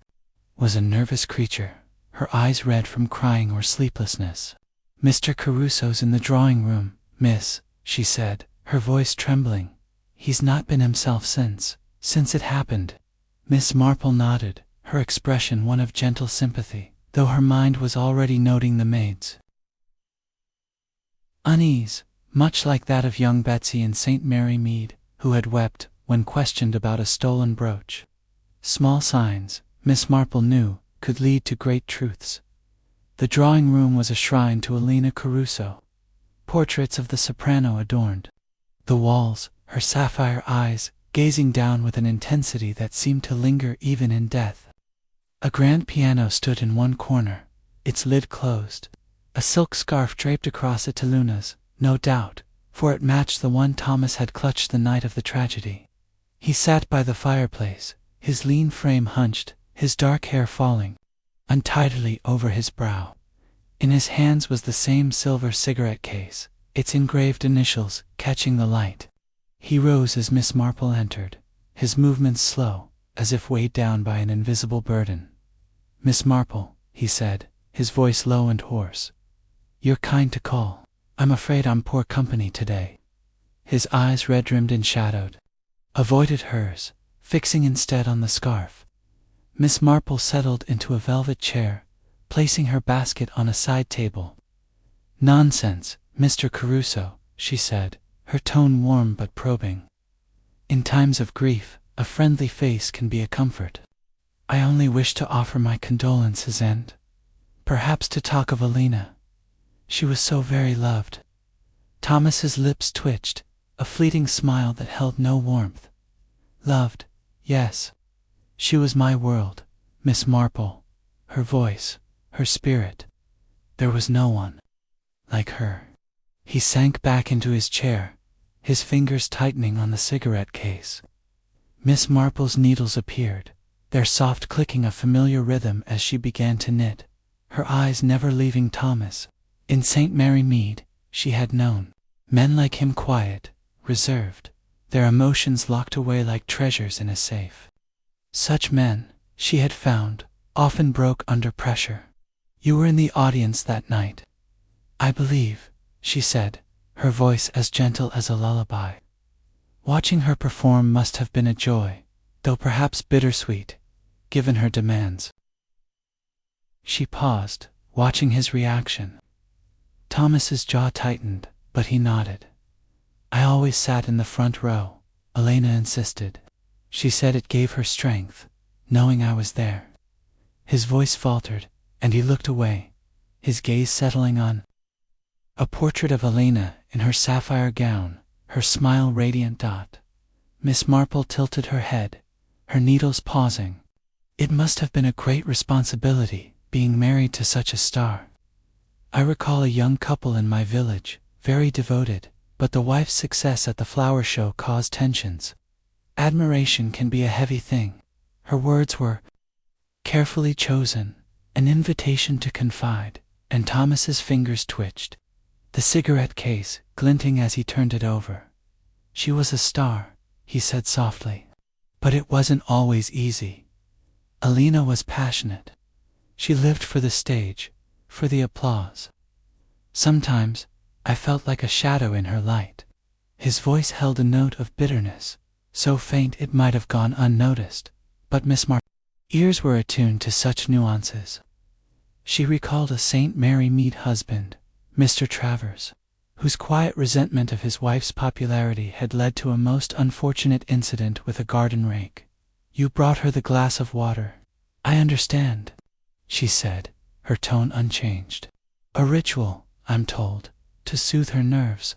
was a nervous creature, her eyes red from crying or sleeplessness. "Mr. Caruso's in the drawing room, miss," she said, her voice trembling. "He's not been himself since it happened." Miss Marple nodded, her expression one of gentle sympathy, though her mind was already noting the maid's unease, much like that of young Betsy in St. Mary Mead, who had wept when questioned about a stolen brooch. Small signs, Miss Marple knew, could lead to great truths. The drawing room was a shrine to Elena Caruso. Portraits of the soprano adorned the walls, her sapphire eyes gazing down with an intensity that seemed to linger even in death. A grand piano stood in one corner, its lid closed, a silk scarf draped across it to Luna's, no doubt, for it matched the one Thomas had clutched the night of the tragedy. He sat by the fireplace, his lean frame hunched, his dark hair falling untidily over his brow. In his hands was the same silver cigarette case, its engraved initials catching the light. He rose as Miss Marple entered, his movements slow, as if weighed down by an invisible burden. "Miss Marple," he said, his voice low and hoarse, "you're kind to call. I'm afraid I'm poor company today." His eyes, red-rimmed and shadowed, avoided hers, fixing instead on the scarf. Miss Marple settled into a velvet chair, placing her basket on a side table. "Nonsense, Mr. Caruso," she said, her tone warm but probing. "In times of grief, a friendly face can be a comfort. I only wish to offer my condolences and perhaps to talk of Elena. She was so very loved." Thomas's lips twitched, a fleeting smile that held no warmth. "Loved, yes. She was my world, Miss Marple. Her voice, her spirit. There was no one like her." He sank back into his chair, his fingers tightening on the cigarette case. Miss Marple's needles appeared, their soft clicking a familiar rhythm as she began to knit, her eyes never leaving Thomas. In St. Mary Mead, she had known men like him, quiet, reserved, their emotions locked away like treasures in a safe. Such men, she had found, often broke under pressure. "You were in the audience that night, I believe," she said, her voice as gentle as a lullaby. "Watching her perform must have been a joy, though perhaps bittersweet, given her demands." She paused, watching his reaction. Thomas's jaw tightened, but he nodded. "I always sat in the front row," Elena insisted. She said it gave her strength, knowing I was there. His voice faltered, and he looked away, his gaze settling on a portrait of Elena in her sapphire gown, her smile radiant. Miss Marple tilted her head, her needles pausing. "It must have been a great responsibility, being married to such a star. I recall a young couple in my village, very devoted, but the wife's success at the flower show caused tensions. Admiration can be a heavy thing." Her words were carefully chosen, an invitation to confide, and Thomas's fingers twitched, the cigarette case glinting as he turned it over. "She was a star," he said softly. "But it wasn't always easy. Elena was passionate. She lived for the stage, for the applause. Sometimes I felt like a shadow in her light." His voice held a note of bitterness, so faint it might have gone unnoticed, but Miss Marple's ears were attuned to such nuances. She recalled a St. Mary Mead husband, Mr. Travers, whose quiet resentment of his wife's popularity had led to a most unfortunate incident with a garden rake. "You brought her the glass of water. I understand," she said, her tone unchanged. "A ritual, I'm told, to soothe her nerves."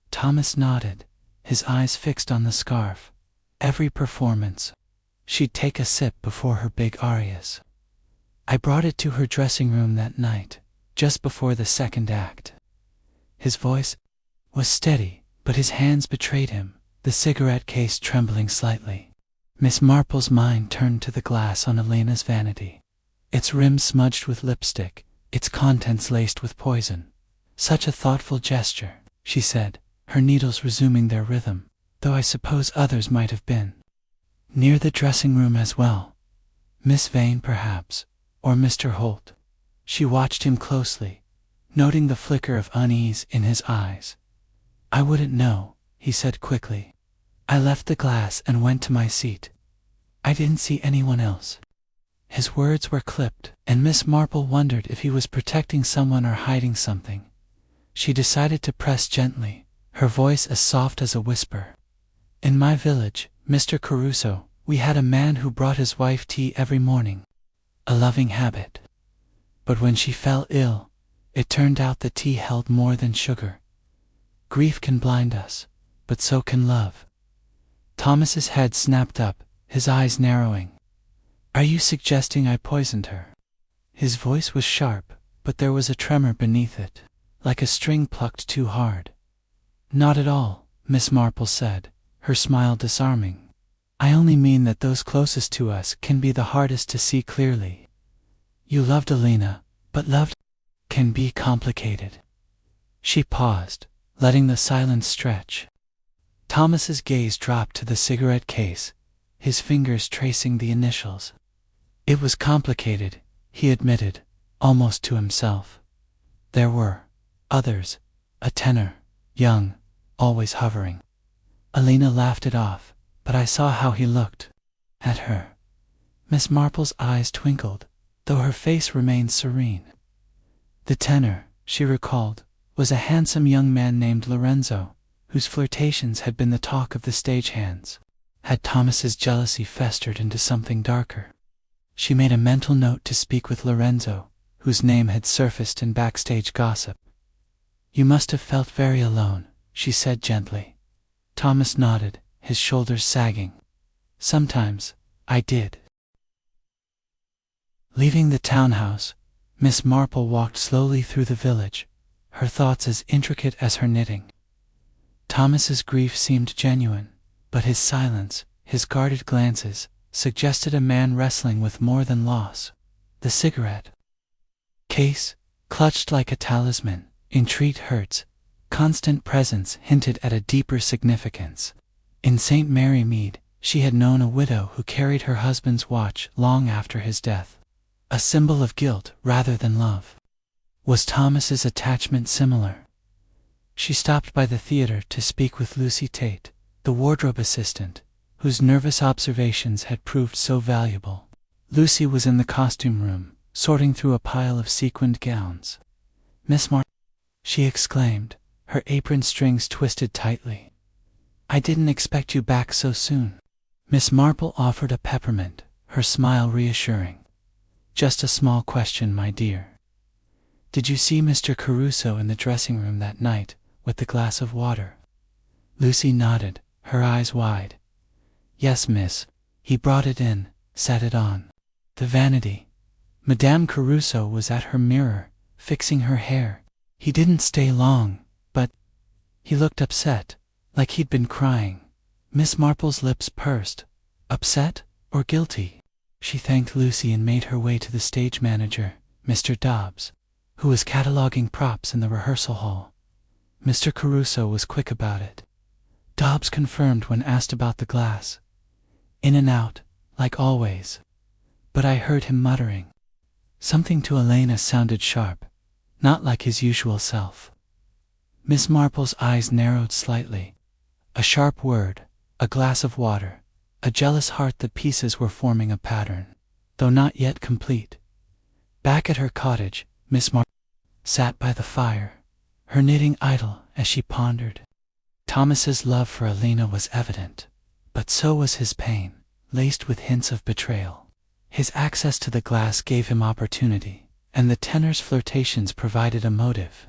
Thomas nodded, his eyes fixed on the scarf. "Every performance, she'd take a sip before her big arias. I brought it to her dressing room that night, just before the second act." His voice was steady, but his hands betrayed him, the cigarette case trembling slightly. Miss Marple's mind turned to the glass on Elena's vanity, its rim smudged with lipstick, its contents laced with poison. "Such a thoughtful gesture," she said, her needles resuming their rhythm, "though I suppose others might have been near the dressing room as well." Miss Vane, perhaps, or Mr. Holt. She watched him closely, noting the flicker of unease in his eyes. I wouldn't know, he said quickly. I left the glass and went to my seat. I didn't see anyone else. His words were clipped, and Miss Marple wondered if he was protecting someone or hiding something. She decided to press gently, her voice as soft as a whisper. In my village, Mr. Caruso, we had a man who brought his wife tea every morning. A loving habit. But when she fell ill, it turned out the tea held more than sugar. Grief can blind us, but so can love. Thomas's head snapped up, his eyes narrowing. Are you suggesting I poisoned her? His voice was sharp, but there was a tremor beneath it, like a string plucked too hard. Not at all, Miss Marple said, her smile disarming. I only mean that those closest to us can be the hardest to see clearly. You loved Alina, but love can be complicated. She paused, letting the silence stretch. Thomas's gaze dropped to the cigarette case, his fingers tracing the initials. It was complicated, he admitted, almost to himself. There were others, a tenor, young, always hovering. Alina laughed it off, but I saw how he looked at her. Miss Marple's eyes twinkled, though her face remained serene. The tenor, she recalled, was a handsome young man named Lorenzo, whose flirtations had been the talk of the stagehands. Had Thomas's jealousy festered into something darker? She made a mental note to speak with Lorenzo, whose name had surfaced in backstage gossip. You must have felt very alone, she said gently. Thomas nodded, his shoulders sagging. Sometimes, I did. Leaving the townhouse, Miss Marple walked slowly through the village, her thoughts as intricate as her knitting. Thomas's grief seemed genuine, but his silence, his guarded glances, suggested a man wrestling with more than loss. The cigarette case, clutched like a talisman, entreat hurts, constant presence hinted at a deeper significance. In St. Mary Mead, she had known a widow who carried her husband's watch long after his death, a symbol of guilt rather than love. Was Thomas's attachment similar? She stopped by the theater to speak with Lucy Tate, the wardrobe assistant, whose nervous observations had proved so valuable. Lucy was in the costume room, sorting through a pile of sequined gowns. Miss Marple, she exclaimed, her apron strings twisted tightly. I didn't expect you back so soon. Miss Marple offered a peppermint, her smile reassuring. Just a small question, my dear. Did you see Mr. Caruso in the dressing room that night, with the glass of water? Lucy nodded, her eyes wide. Yes, miss. He brought it in, set it on the vanity. Madame Caruso was at her mirror, fixing her hair. He didn't stay long, but he looked upset, like he'd been crying. Miss Marple's lips pursed. Upset or guilty? She thanked Lucy and made her way to the stage manager, Mr. Dobbs, who was cataloging props in the rehearsal hall. Mr. Caruso was quick about it. Dobbs confirmed when asked about the glass. In and out, like always. But I heard him muttering. Something to Elena sounded sharp, not like his usual self. Miss Marple's eyes narrowed slightly. A sharp word, a glass of water, a jealous heart. The pieces were forming a pattern, though not yet complete. Back at her cottage, Miss Marple sat by the fire, her knitting idle as she pondered. Thomas's love for Alina was evident, but so was his pain, laced with hints of betrayal. His access to the glass gave him opportunity, and the tenor's flirtations provided a motive.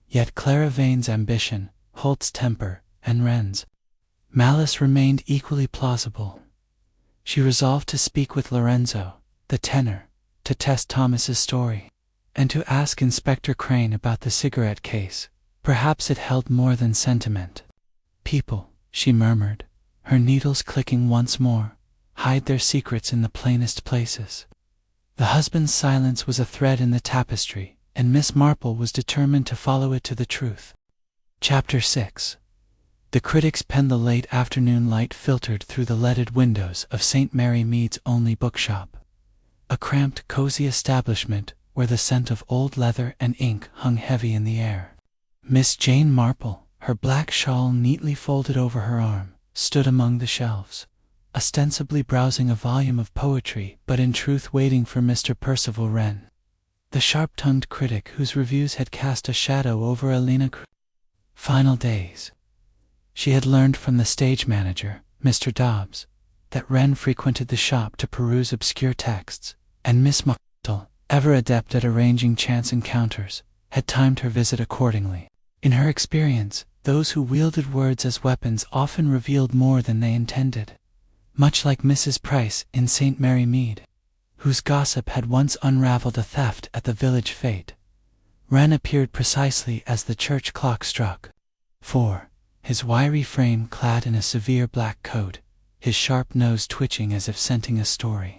Yet Clara Vane's ambition, Holt's temper, and Wren's malice remained equally plausible. She resolved to speak with Lorenzo, the tenor, to test Thomas's story, and to ask Inspector Crane about the cigarette case. Perhaps it held more than sentiment. People, she murmured, her needles clicking once more, hide their secrets in the plainest places. The husband's silence was a thread in the tapestry, and Miss Marple was determined to follow it to the truth. Chapter 6. The critics penned. The late afternoon light filtered through the leaded windows of St. Mary Mead's only bookshop. a cramped, cozy establishment where the scent of old leather and ink hung heavy in the air. Miss Jane Marple, her black shawl neatly folded over her arm, stood among the shelves, ostensibly browsing a volume of poetry, but in truth waiting for Mr. Percival Wren, the sharp-tongued critic whose reviews had cast a shadow over Elena's final days. She had learned from the stage manager, Mr. Dobbs, that Wren frequented the shop to peruse obscure texts, and Miss Marple, ever adept at arranging chance encounters, had timed her visit accordingly. In her experience, those who wielded words as weapons often revealed more than they intended, much like Mrs. Price in St. Mary Mead, whose gossip had once unraveled a theft at the village fete. Wren appeared precisely as the church clock struck 4, his wiry frame clad in a severe black coat, his sharp nose twitching as if scenting a story.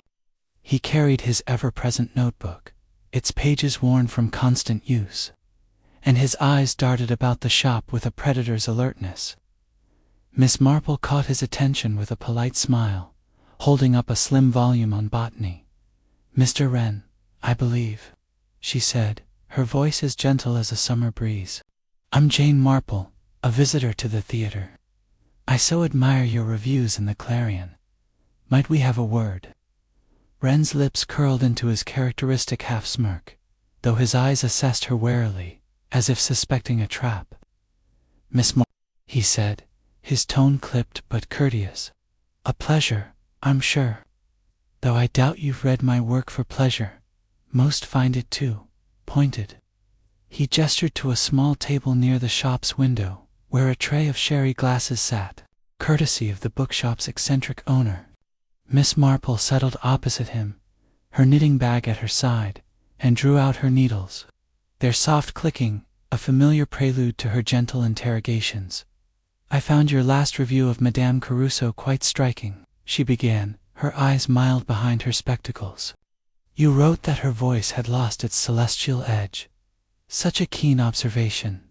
He carried his ever-present notebook, its pages worn from constant use, and his eyes darted about the shop with a predator's alertness. Miss Marple caught his attention with a polite smile, holding up a slim volume on botany. "Mr. Wren, I believe," she said, her voice as gentle as a summer breeze. "I'm Jane Marple, a visitor to the theater. I so admire your reviews in the Clarion. Might we have a word?" Wren's lips curled into his characteristic half-smirk, though his eyes assessed her warily, as if suspecting a trap. "Miss Marple," he said, his tone clipped but courteous. "A pleasure, I'm sure. Though I doubt you've read my work for pleasure. Most find it too pointed." He gestured to a small table near the shop's window, where a tray of sherry glasses sat, courtesy of the bookshop's eccentric owner. Miss Marple settled opposite him, her knitting bag at her side, and drew out her needles, their soft clicking a familiar prelude to her gentle interrogations. "I found your last review of Madame Caruso quite striking," she began, her eyes mild behind her spectacles. "You wrote that her voice had lost its celestial edge. Such a keen observation.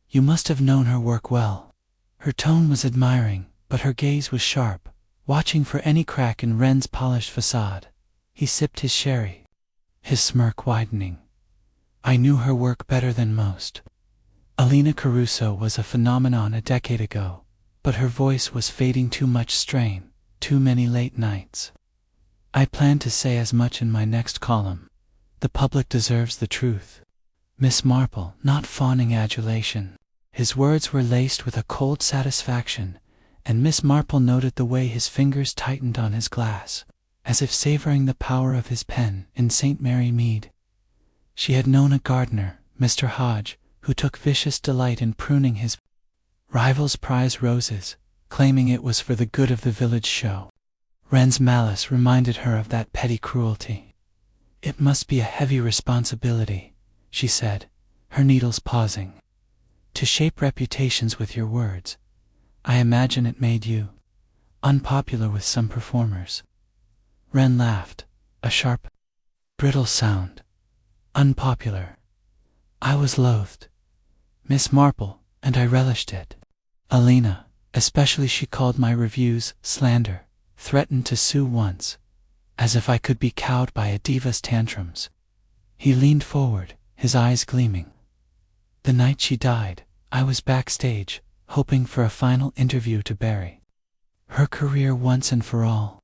You must have known her work well." Her tone was admiring, but her gaze was sharp, watching for any crack in Wren's polished facade. He sipped his sherry, his smirk widening. "I knew her work better than most. Elena Caruso was a phenomenon a decade ago, but her voice was fading. Too much strain, too many late nights. I plan to say as much in my next column. The public deserves the truth." Miss Marple, not fawning adulation. His words were laced with a cold satisfaction, and Miss Marple noted the way his fingers tightened on his glass, as if savoring the power of his pen in St. Mary Mead. She had known a gardener, Mr. Hodge, who took vicious delight in pruning his rival's prize roses, claiming it was for the good of the village show. Wren's malice reminded her of that petty cruelty. "It must be a heavy responsibility," she said, her needles pausing, "to shape reputations with your words. I imagine it made you unpopular with some performers." Wren laughed, a sharp, brittle sound. "Unpopular. I was loathed, Miss Marple, and I relished it. Elena, especially, she called my reviews slander, threatened to sue once, as if I could be cowed by a diva's tantrums." He leaned forward, his eyes gleaming. "The night she died, I was backstage, hoping for a final interview to bury her career once and for all,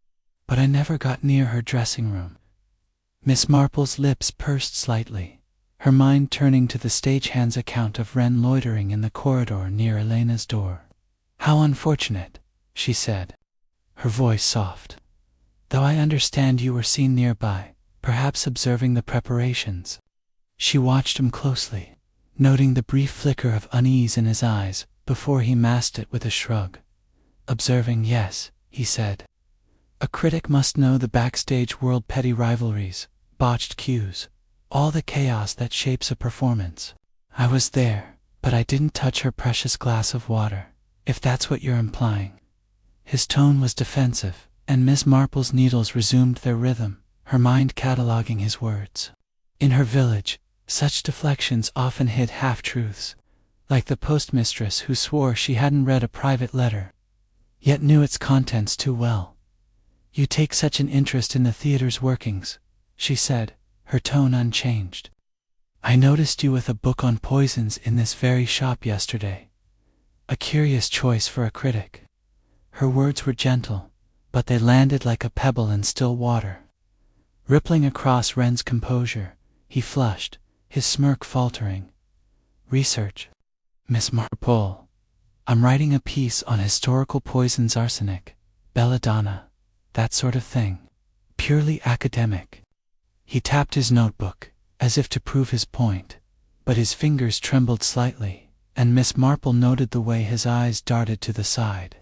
but I never got near her dressing room." Miss Marple's lips pursed slightly, her mind turning to the stagehand's account of Wren loitering in the corridor near Elena's door. "How unfortunate," she said, her voice soft. "Though I understand you were seen nearby, perhaps observing the preparations." She watched him closely, noting the brief flicker of unease in his eyes before he masked it with a shrug. "Observing, yes," he said. "A critic must know the backstage world, petty rivalries, botched cues, all the chaos that shapes a performance. I was there, but I didn't touch her precious glass of water, if that's what you're implying." His tone was defensive, and Miss Marple's needles resumed their rhythm, her mind cataloging his words. In her village, such deflections often hid half-truths, like the postmistress who swore she hadn't read a private letter, yet knew its contents too well. "You take such an interest in the theater's workings. she said, her tone unchanged. "I noticed you with a book on poisons in this very shop yesterday. A curious choice for a critic." Her words were gentle, but they landed like a pebble in still water. Rippling across Wren's composure, he flushed, his smirk faltering. "Research, Miss Marple. I'm writing a piece on historical poisons, arsenic, belladonna, that sort of thing. Purely academic." He tapped his notebook, as if to prove his point, but his fingers trembled slightly, and Miss Marple noted the way his eyes darted to the side.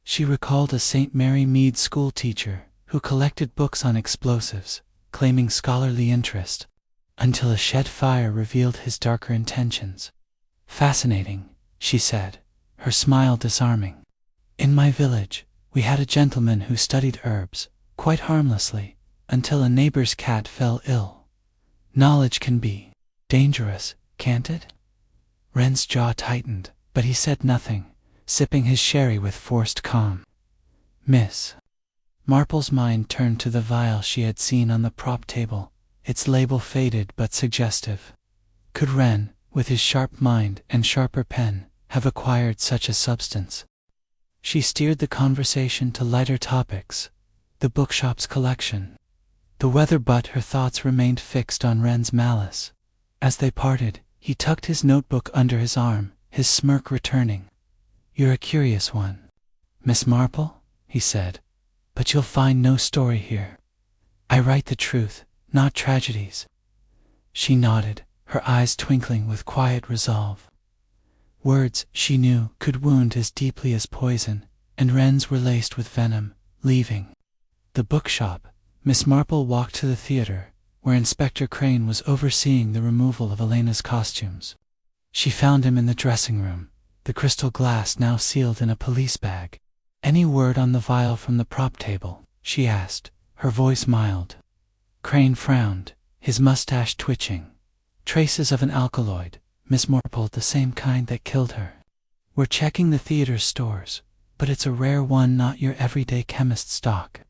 She recalled a St. Mary Mead school teacher who collected books on explosives, claiming scholarly interest, until a shed fire revealed his darker intentions. "Fascinating," she said, her smile disarming. "In my village, we had a gentleman who studied herbs, quite harmlessly, until a neighbor's cat fell ill. Knowledge can be dangerous, can't it?" Wren's jaw tightened, but he said nothing, sipping his sherry with forced calm. Miss Marple's mind turned to the vial she had seen on the prop table, its label faded but suggestive. Could Wren, with his sharp mind and sharper pen, have acquired such a substance? She steered the conversation to lighter topics, the bookshop's collection, the weather, but her thoughts remained fixed on Wren's malice. As they parted, he tucked his notebook under his arm, his smirk returning. "You're a curious one, Miss Marple," he said, "but you'll find no story here. I write the truth, not tragedies." She nodded, her eyes twinkling with quiet resolve. Words, she knew, could wound as deeply as poison, and Wren's were laced with venom. Leaving the bookshop, Miss Marple walked to the theater, where Inspector Crane was overseeing the removal of Elena's costumes. She found him in the dressing room, the crystal glass now sealed in a police bag. "Any word on the vial from the prop table?" she asked, her voice mild. Crane frowned, his mustache twitching. "Traces of an alkaloid, Miss Marple, the same kind that killed her. We're checking the theater's stores, but it's a rare one, not your everyday chemist stock."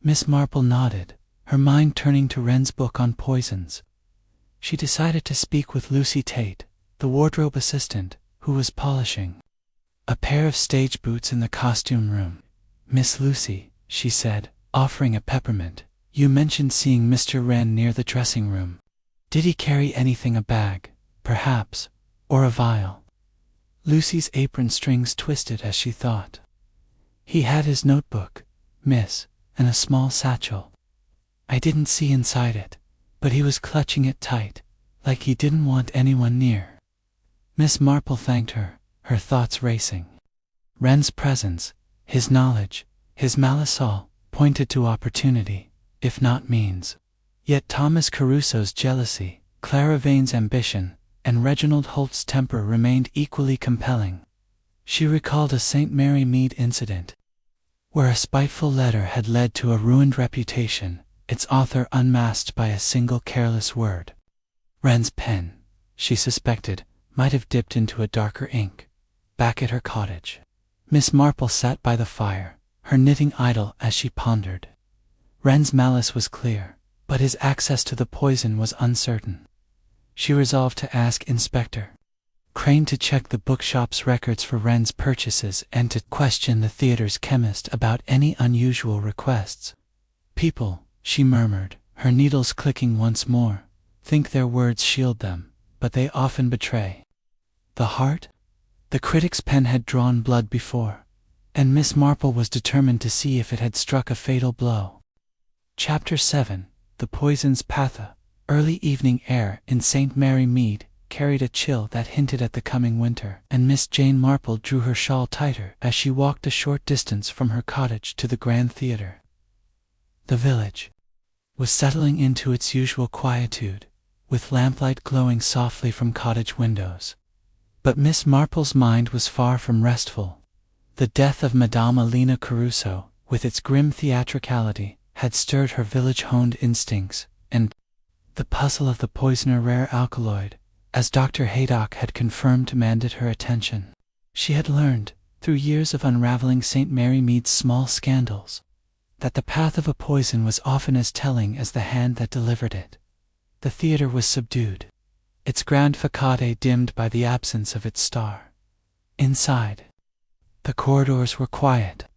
Miss Marple nodded, her mind turning to Wren's book on poisons. She decided to speak with Lucy Tate, the wardrobe assistant, who was polishing a pair of stage boots in the costume room. "Miss Lucy," she said, offering a peppermint, "you mentioned seeing Mr. Wren near the dressing room. Did he carry anything, a bag, perhaps, or a vial?" Lucy's apron strings twisted as she thought. "He had his notebook, miss, and a small satchel. I didn't see inside it, but he was clutching it tight, like he didn't want anyone near." Miss Marple thanked her, her thoughts racing. Wren's presence, his knowledge, his malice all pointed to opportunity, if not means. Yet Thomas Caruso's jealousy, Clara Vane's ambition, and Reginald Holt's temper remained equally compelling. She recalled a St. Mary Mead incident, where a spiteful letter had led to a ruined reputation, its author unmasked by a single careless word. Wren's pen, she suspected, might have dipped into a darker ink. Back at her cottage, Miss Marple sat by the fire, her knitting idle as she pondered. Wren's malice was clear, but his access to the poison was uncertain. She resolved to ask Inspector Crane to check the bookshop's records for Wren's purchases and to question the theater's chemist about any unusual requests. "People," she murmured, her needles clicking once more, "think their words shield them, but they often betray the heart." The critic's pen had drawn blood before, and Miss Marple was determined to see if it had struck a fatal blow. Chapter 7. The Poison's Patha. Early evening air in St. Mary Mead carried a chill that hinted at the coming winter, and Miss Jane Marple drew her shawl tighter as she walked a short distance from her cottage to the Grand Theatre. The village was settling into its usual quietude, with lamplight glowing softly from cottage windows. But Miss Marple's mind was far from restful. The death of Madame Elena Caruso, with its grim theatricality, had stirred her village-honed instincts, and the puzzle of the poison, a rare alkaloid, as Dr. Haydock had confirmed, demanded her attention. She had learned, through years of unraveling St. Mary Mead's small scandals, that the path of a poison was often as telling as the hand that delivered it. The theater was subdued, its grand facade dimmed by the absence of its star. Inside, the corridors were quiet,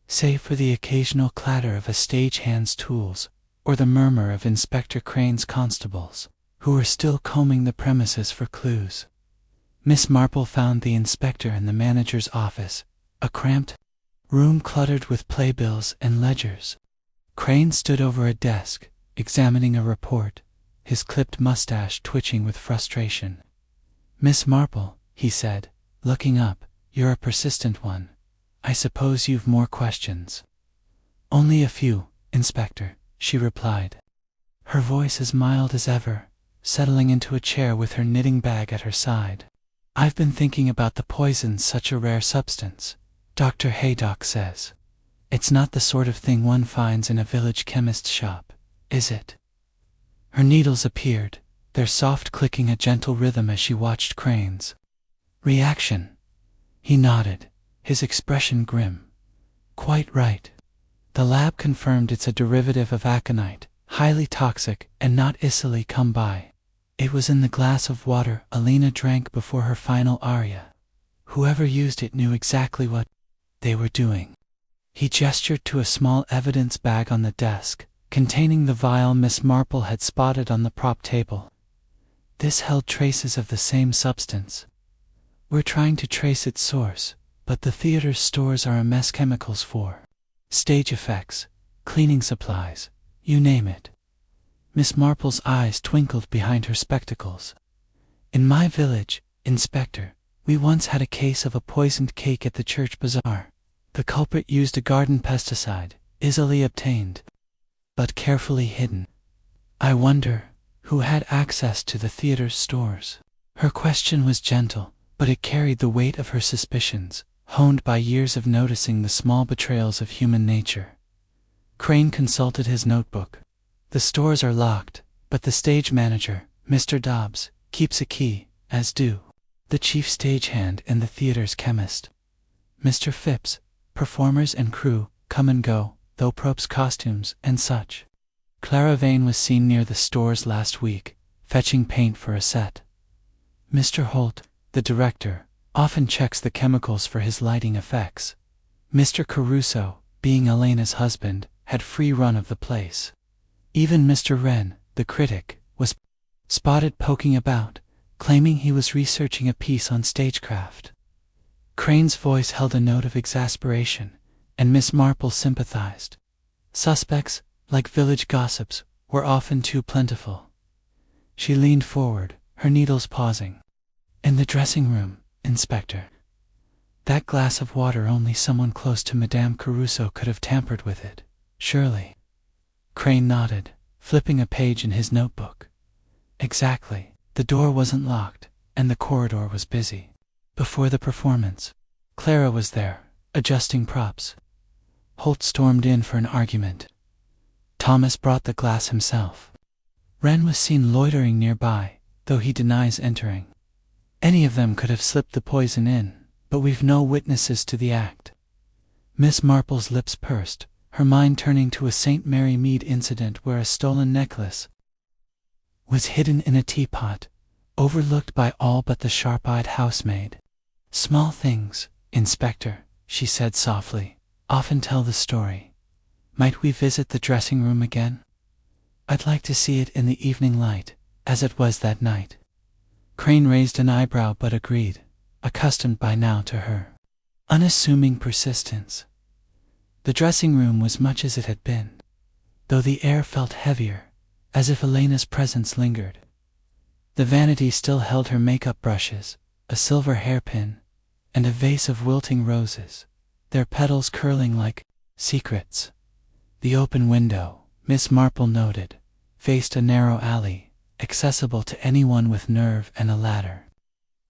save for the occasional clatter of a stagehand's tools or the murmur of Inspector Crane's constables, who were still combing the premises for clues. Miss Marple found the inspector in the manager's office, a cramped room cluttered with playbills and ledgers. Crane stood over a desk, examining a report, his clipped mustache twitching with frustration. "Miss Marple," he said, looking up, "you're a persistent one. I suppose you've more questions." "Only a few, Inspector," she replied, her voice as mild as ever, settling into a chair with her knitting bag at her side. "I've been thinking about the poison, such a rare substance. Dr. Haydock says it's not the sort of thing one finds in a village chemist's shop, is it?" Her needles appeared, their soft clicking a gentle rhythm as she watched Crane's reaction. He nodded, his expression grim. "Quite right. The lab confirmed it's a derivative of aconite, highly toxic and not easily come by. It was in the glass of water Alina drank before her final aria. Whoever used it knew exactly what they were doing." He gestured to a small evidence bag on the desk, containing the vial Miss Marple had spotted on the prop table. This held traces of the same substance. "We're trying to trace its source, but the theater's stores are a mess. Chemicals for stage effects, cleaning supplies, you name it." Miss Marple's eyes twinkled behind her spectacles. "In my village, Inspector, we once had a case of a poisoned cake at the church bazaar. The culprit used a garden pesticide, easily obtained, but carefully hidden. I wonder who had access to the theater's stores." Her question was gentle, but it carried the weight of her suspicions, honed by years of noticing the small betrayals of human nature. Crane consulted his notebook. "The stores are locked, but the stage manager, Mr. Dobbs, keeps a key, as do the chief stagehand and the theater's chemist. Mr. Phipps, performers and crew, come and go, though props costumes and such. Clara Vane was seen near the stores last week, fetching paint for a set. Mr. Holt, the director, often checks the chemicals for his lighting effects. Mr. Caruso, being Elena's husband, had free run of the place. Even Mr. Wren, the critic, was spotted poking about, claiming he was researching a piece on stagecraft." Crane's voice held a note of exasperation, and Miss Marple sympathized. Suspects, like village gossips, were often too plentiful. She leaned forward, her needles pausing. "In the dressing room, Inspector. That glass of water, only someone close to Madame Caruso could have tampered with it, surely?" Crane nodded, flipping a page in his notebook. "Exactly. The door wasn't locked, and the corridor was busy. Before the performance, Clara was there, adjusting props. Holt stormed in for an argument. Thomas brought the glass himself. Wren was seen loitering nearby, though he denies entering. Any of them could have slipped the poison in, but we've no witnesses to the act." Miss Marple's lips pursed, her mind turning to a St. Mary Mead incident where a stolen necklace was hidden in a teapot, overlooked by all but the sharp-eyed housemaid. "Small things, Inspector," she said softly, "often tell the story. Might we visit the dressing room again? I'd like to see it in the evening light, as it was that night." Crane raised an eyebrow but agreed, accustomed by now to her unassuming persistence. The dressing room was much as it had been, though the air felt heavier, as if Elena's presence lingered. The vanity still held her makeup brushes, a silver hairpin, and a vase of wilting roses, their petals curling like secrets. The open window, Miss Marple noted, faced a narrow alley, accessible to anyone with nerve and a ladder.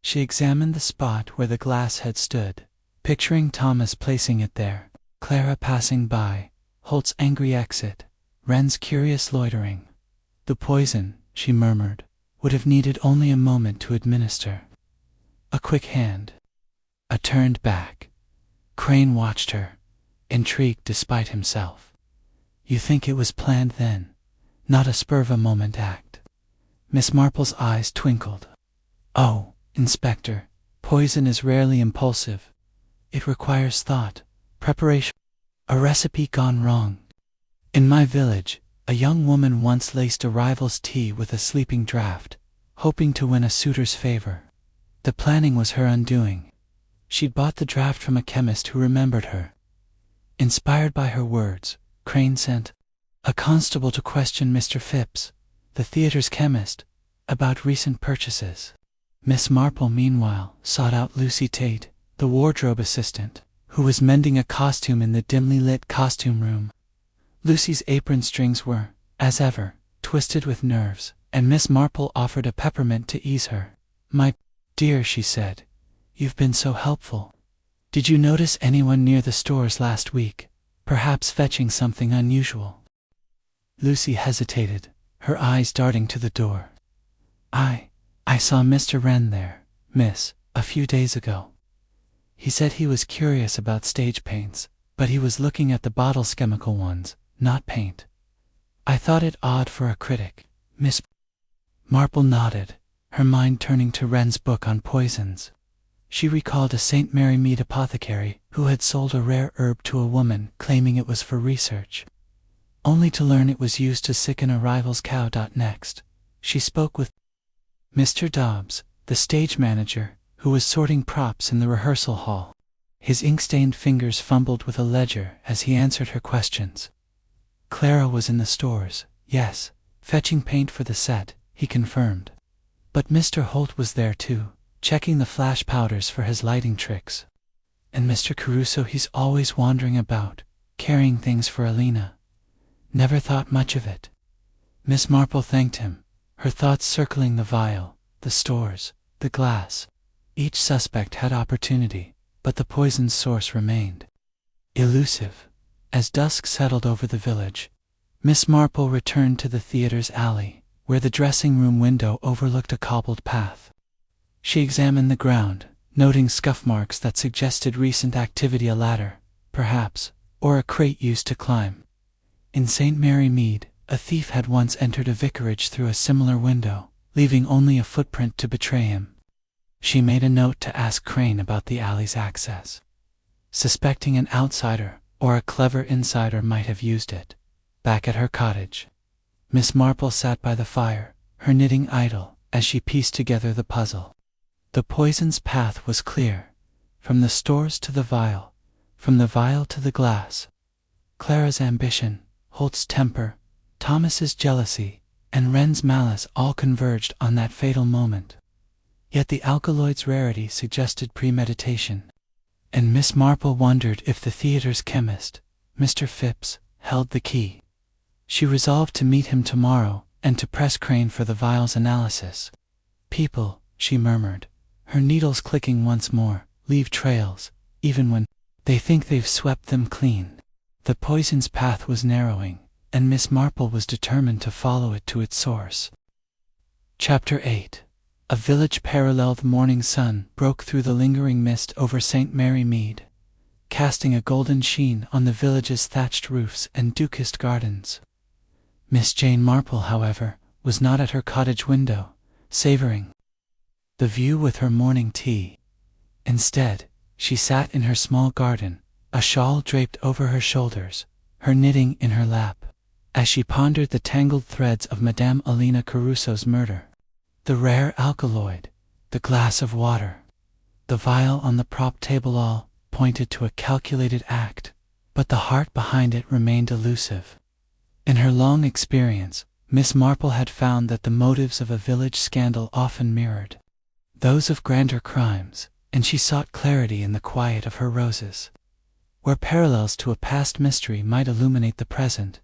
She examined the spot where the glass had stood, picturing Thomas placing it there, Clara passing by, Holt's angry exit, Wren's curious loitering. The poison, she murmured, would have needed only a moment to administer. A quick hand. A turned back. Crane watched her, intrigued despite himself. You think it was planned then, not a spur-of-a-moment act? Miss Marple's eyes twinkled. Oh, Inspector, poison is rarely impulsive. It requires thought, preparation. A recipe gone wrong. In my village, a young woman once laced a rival's tea with a sleeping draught, hoping to win a suitor's favor. The planning was her undoing. She'd bought the draught from a chemist who remembered her. Inspired by her words, Crane sent a constable to question Mr. Phipps, the theater's chemist, about recent purchases. Miss Marple, meanwhile, sought out Lucy Tate, the wardrobe assistant, who was mending a costume in the dimly lit costume room. Lucy's apron strings were, as ever, twisted with nerves, and Miss Marple offered a peppermint to ease her. "My dear," she said, "you've been so helpful. Did you notice anyone near the stores last week, perhaps fetching something unusual?" Lucy hesitated, her eyes darting to the door. I saw Mr. Wren there, miss, a few days ago. He said he was curious about stage paints, but he was looking at the bottles, chemical ones, not paint. I thought it odd for a critic." Miss Marple nodded, her mind turning to Wren's book on poisons. She recalled a St. Mary Mead apothecary who had sold a rare herb to a woman, claiming it was for research, only to learn it was used to sicken a rival's cow. Next, she spoke with Mr. Dobbs, the stage manager, who was sorting props in the rehearsal hall. His ink-stained fingers fumbled with a ledger as he answered her questions. Clara was in the stores, yes, fetching paint for the set, he confirmed. But Mr. Holt was there too, checking the flash powders for his lighting tricks. And Mr. Caruso, he's always wandering about, carrying things for Alina. Never thought much of it. Miss Marple thanked him, her thoughts circling the vial, the stores, the glass. Each suspect had opportunity, but the poison's source remained elusive. As dusk settled over the village, Miss Marple returned to the theater's alley, where the dressing-room window overlooked a cobbled path. She examined the ground, noting scuff marks that suggested recent activity, a ladder, perhaps, or a crate used to climb. In St. Mary Mead, a thief had once entered a vicarage through a similar window, leaving only a footprint to betray him. She made a note to ask Crane about the alley's access. Suspecting an outsider or a clever insider might have used it. Back at her cottage, Miss Marple sat by the fire, her knitting idle, as she pieced together the puzzle. The poison's path was clear, from the stores to the vial, from the vial to the glass. Clara's ambition, Holt's temper, Thomas's jealousy, and Wren's malice all converged on that fatal moment. Yet the alkaloid's rarity suggested premeditation, and Miss Marple wondered if the theater's chemist, Mr. Phipps, held the key. She resolved to meet him tomorrow and to press Crane for the vial's analysis. "People," she murmured, her needles clicking once more, "leave trails, even when they think they've swept them clean." The poison's path was narrowing, and Miss Marple was determined to follow it to its source. Chapter 8. A village parallel. The morning sun broke through the lingering mist over St. Mary Mead, casting a golden sheen on the village's thatched roofs and dukist gardens. Miss Jane Marple, however, was not at her cottage window, savoring the view with her morning tea. Instead, she sat in her small garden, a shawl draped over her shoulders, her knitting in her lap, as she pondered the tangled threads of Madame Alina Caruso's murder. The rare alkaloid, the glass of water, the vial on the prop table all pointed to a calculated act, but the heart behind it remained elusive. In her long experience, Miss Marple had found that the motives of a village scandal often mirrored those of grander crimes, and she sought clarity in the quiet of her roses. Where parallels to a past mystery might illuminate the present,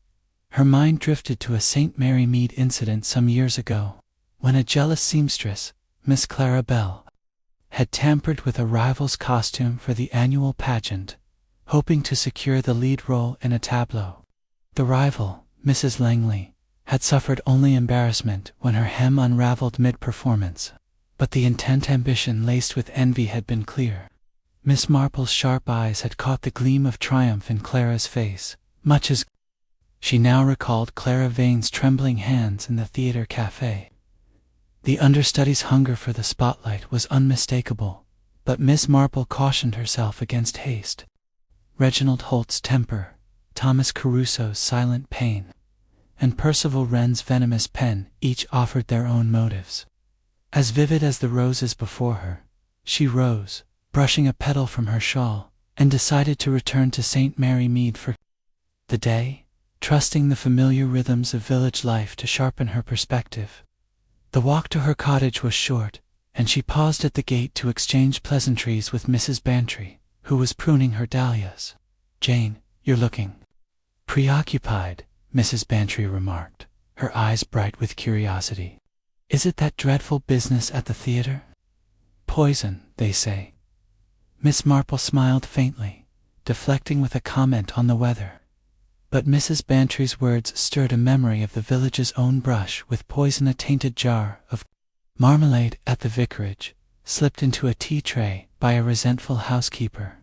her mind drifted to a St. Mary Mead incident some years ago, when a jealous seamstress, Miss Clara Bell, had tampered with a rival's costume for the annual pageant, hoping to secure the lead role in a tableau. The rival, Mrs. Langley, had suffered only embarrassment when her hem unraveled mid-performance, but the intent ambition laced with envy had been clear. Miss Marple's sharp eyes had caught the gleam of triumph in Clara's face, much as She now recalled Clara Vane's trembling hands in the theater cafe. The understudy's hunger for the spotlight was unmistakable, but Miss Marple cautioned herself against haste. Reginald Holt's temper, Thomas Caruso's silent pain, and Percival Wren's venomous pen each offered their own motives. As vivid as the roses before her, she rose, brushing a petal from her shawl, and decided to return to St. Mary Mead for the day, trusting the familiar rhythms of village life to sharpen her perspective. The walk to her cottage was short, and she paused at the gate to exchange pleasantries with Mrs. Bantry, who was pruning her dahlias. "Jane, you're looking preoccupied," Mrs. Bantry remarked, her eyes bright with curiosity. "Is it that dreadful business at the theater? Poison, they say." Miss Marple smiled faintly, deflecting with a comment on the weather. But Mrs. Bantry's words stirred a memory of the village's own brush with poison. A tainted jar of marmalade at the vicarage, slipped into a tea tray by a resentful housekeeper.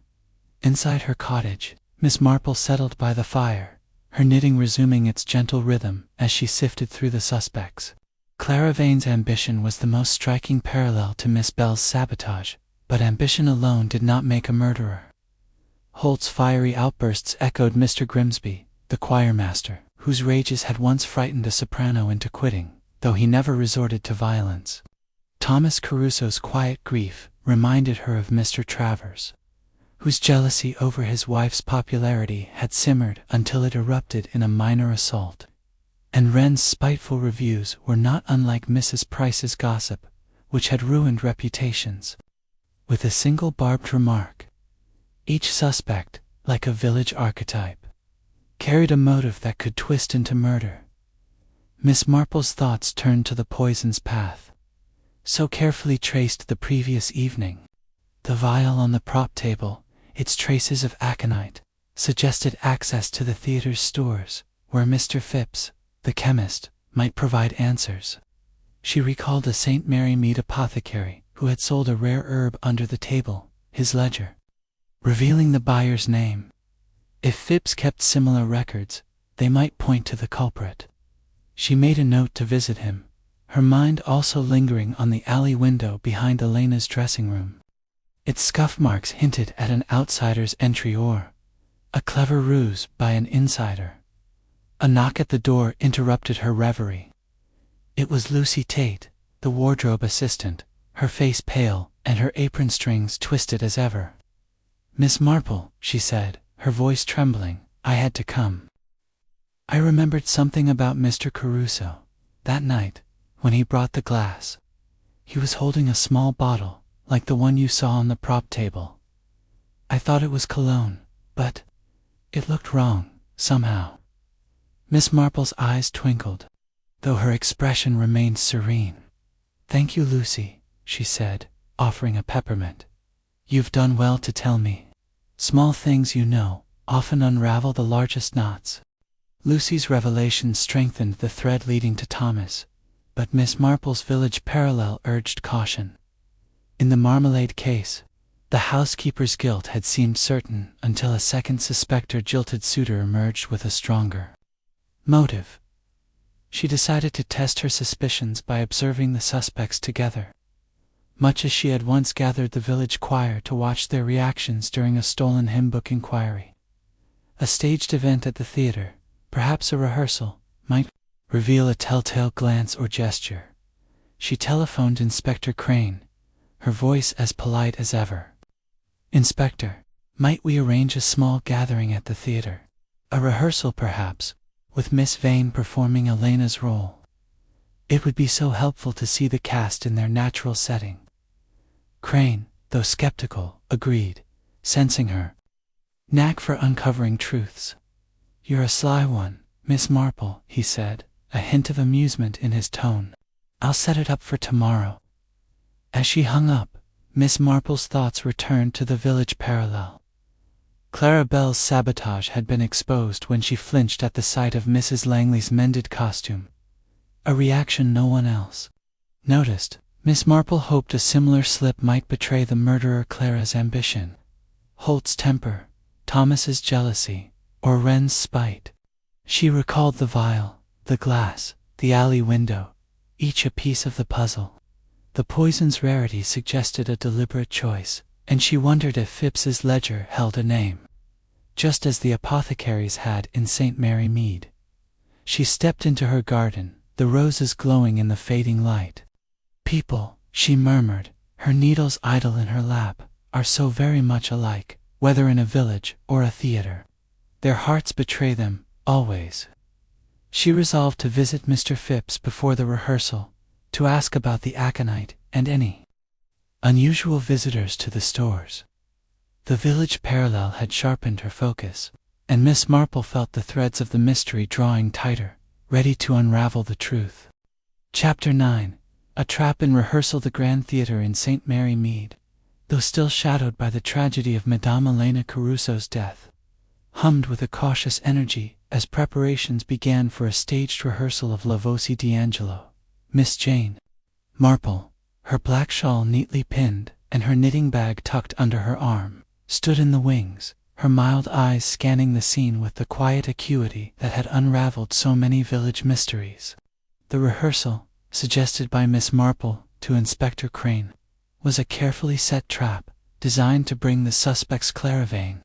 Inside her cottage, Miss Marple settled by the fire, her knitting resuming its gentle rhythm as she sifted through the suspects. Clara Vane's ambition was the most striking parallel to Miss Bell's sabotage, but ambition alone did not make a murderer. Holt's fiery outbursts echoed Mr. Grimsby, the choirmaster, whose rages had once frightened a soprano into quitting, though he never resorted to violence. Thomas Caruso's quiet grief reminded her of Mr. Travers, whose jealousy over his wife's popularity had simmered until it erupted in a minor assault. And Wren's spiteful reviews were not unlike Mrs. Price's gossip, which had ruined reputations. With a single barbed remark, each suspect, like a village archetype, carried a motive that could twist into murder. Miss Marple's thoughts turned to the poison's path, so carefully traced the previous evening. The vial on the prop table, its traces of aconite, suggested access to the theater's stores, where Mr. Phipps, the chemist, might provide answers. She recalled a St. Mary Mead apothecary who had sold a rare herb under the table, his ledger revealing the buyer's name. If Phipps kept similar records, they might point to the culprit. She made a note to visit him, her mind also lingering on the alley window behind Elena's dressing room. Its scuff marks hinted at an outsider's entry or a clever ruse by an insider. A knock at the door interrupted her reverie. It was Lucy Tate, the wardrobe assistant, her face pale and her apron strings twisted as ever. "Miss Marple," she said, her voice trembling, "I had to come. I remembered something about Mr. Caruso. That night, when he brought the glass, he was holding a small bottle, like the one you saw on the prop table. I thought it was cologne, but it looked wrong, somehow." Miss Marple's eyes twinkled, though her expression remained serene. "Thank you, Lucy," she said, offering a peppermint. "You've done well to tell me. Small things, you know, often unravel the largest knots." Lucy's revelation strengthened the thread leading to Thomas, but Miss Marple's village parallel urged caution. In the marmalade case, the housekeeper's guilt had seemed certain until a second suspected jilted suitor emerged with a stronger motive. She decided to test her suspicions by observing the suspects together, much as she had once gathered the village choir to watch their reactions during a stolen hymn book inquiry. A staged event at the theater, perhaps a rehearsal, might reveal a telltale glance or gesture. She telephoned Inspector Crane, her voice as polite as ever. "Inspector, might we arrange a small gathering at the theater? A rehearsal, perhaps, with Miss Vane performing Elena's role. It would be so helpful to see the cast in their natural setting." Crane, though skeptical, agreed, sensing her knack for uncovering truths. "You're a sly one, Miss Marple," he said, a hint of amusement in his tone. "I'll set it up for tomorrow." As she hung up, Miss Marple's thoughts returned to the village parallel. Clara Bell's sabotage had been exposed when she flinched at the sight of Mrs. Langley's mended costume, a reaction no one else noticed. Miss Marple hoped a similar slip might betray the murderer Clara's ambition, Holt's temper, Thomas's jealousy, or Wren's spite. She recalled the vial, the glass, the alley window, each a piece of the puzzle. The poison's rarity suggested a deliberate choice, and she wondered if Phipps's ledger held a name, just as the apothecary's had in St. Mary Mead. She stepped into her garden, the roses glowing in the fading light. People, she murmured, her needles idle in her lap, are so very much alike, whether in a village or a theater. Their hearts betray them, always. She resolved to visit Mr. Phipps before the rehearsal, to ask about the aconite and any unusual visitors to the stores. The village parallel had sharpened her focus, and Miss Marple felt the threads of the mystery drawing tighter, ready to unravel the truth. Chapter 9. A trap in rehearsal. The Grand Theatre in St. Mary Mead, though still shadowed by the tragedy of Madame Elena Caruso's death, hummed with a cautious energy as preparations began for a staged rehearsal of La Voce d'Angelo. Miss Jane Marple, her black shawl neatly pinned and her knitting bag tucked under her arm, stood in the wings, her mild eyes scanning the scene with the quiet acuity that had unraveled so many village mysteries. The rehearsal, suggested by Miss Marple to Inspector Crane, was a carefully set trap designed to bring the suspects Clara Vane,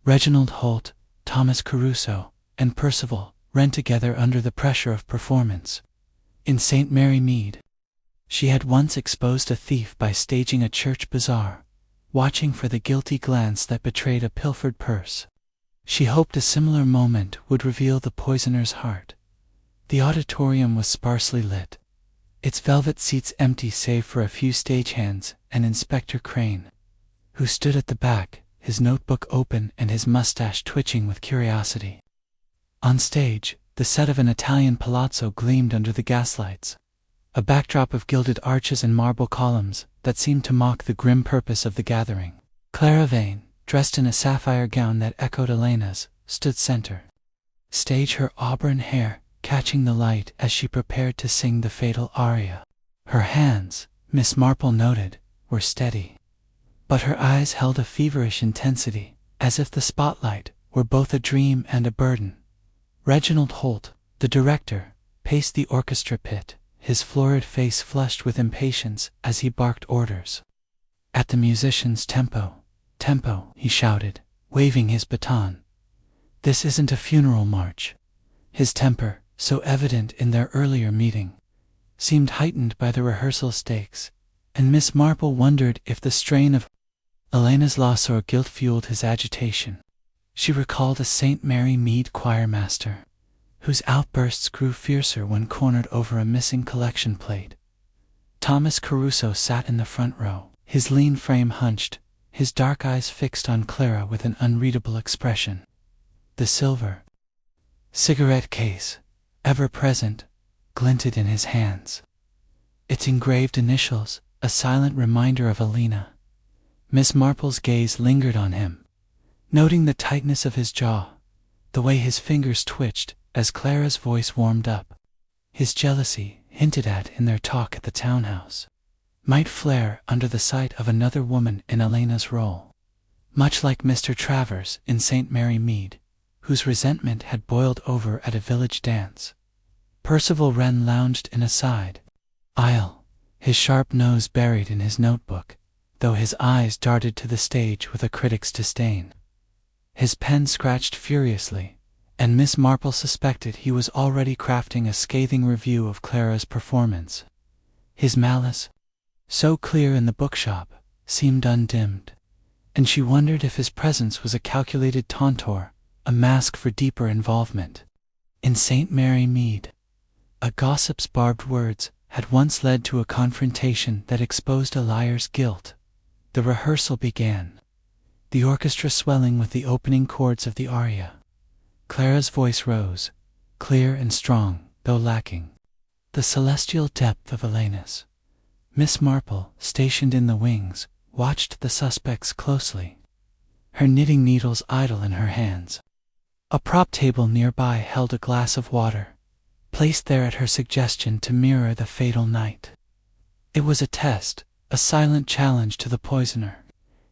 Reginald Holt, Thomas Caruso, and Percival Wren together under the pressure of performance. In St. Mary Mead, she had once exposed a thief by staging a church bazaar, watching for the guilty glance that betrayed a pilfered purse. She hoped a similar moment would reveal the poisoner's heart. The auditorium was sparsely lit, its velvet seats empty save for a few stagehands and Inspector Crane, who stood at the back, his notebook open and his mustache twitching with curiosity. On stage, the set of an Italian palazzo gleamed under the gaslights, a backdrop of gilded arches and marble columns that seemed to mock the grim purpose of the gathering. Clara Vane, dressed in a sapphire gown that echoed Elena's, stood center stage, her auburn hair catching the light as she prepared to sing the fatal aria. Her hands, Miss Marple noted, were steady, but her eyes held a feverish intensity, as if the spotlight were both a dream and a burden. Reginald Holt, the director, paced the orchestra pit, his florid face flushed with impatience as he barked orders. At the musicians' tempo, tempo, he shouted, waving his baton. This isn't a funeral march. His temper, so evident in their earlier meeting, seemed heightened by the rehearsal stakes, and Miss Marple wondered if the strain of Elena's loss or guilt fueled his agitation. She recalled a St. Mary Mead choirmaster, whose outbursts grew fiercer when cornered over a missing collection plate. Thomas Caruso sat in the front row, his lean frame hunched, his dark eyes fixed on Clara with an unreadable expression. The silver cigarette case, ever present, glinted in his hands, its engraved initials a silent reminder of Elena. Miss Marple's gaze lingered on him, noting the tightness of his jaw, the way his fingers twitched as Clara's voice warmed up. His jealousy, hinted at in their talk at the townhouse, might flare under the sight of another woman in Elena's role, much like Mr. Travers in St. Mary Mead, whose resentment had boiled over at a village dance. Percival Wren lounged in a side aisle, his sharp nose buried in his notebook, though his eyes darted to the stage with a critic's disdain. His pen scratched furiously, and Miss Marple suspected he was already crafting a scathing review of Clara's performance. His malice, so clear in the bookshop, seemed undimmed, and she wondered if his presence was a calculated tauntor, a mask for deeper involvement. In St. Mary Mead, a gossip's barbed words had once led to a confrontation that exposed a liar's guilt. The rehearsal began, the orchestra swelling with the opening chords of the aria. Clara's voice rose, clear and strong, though lacking the celestial depth of Elena's. Miss Marple, stationed in the wings, watched the suspects closely, her knitting needles idle in her hands. A prop table nearby held a glass of water, placed there at her suggestion to mirror the fatal night. It was a test, a silent challenge to the poisoner,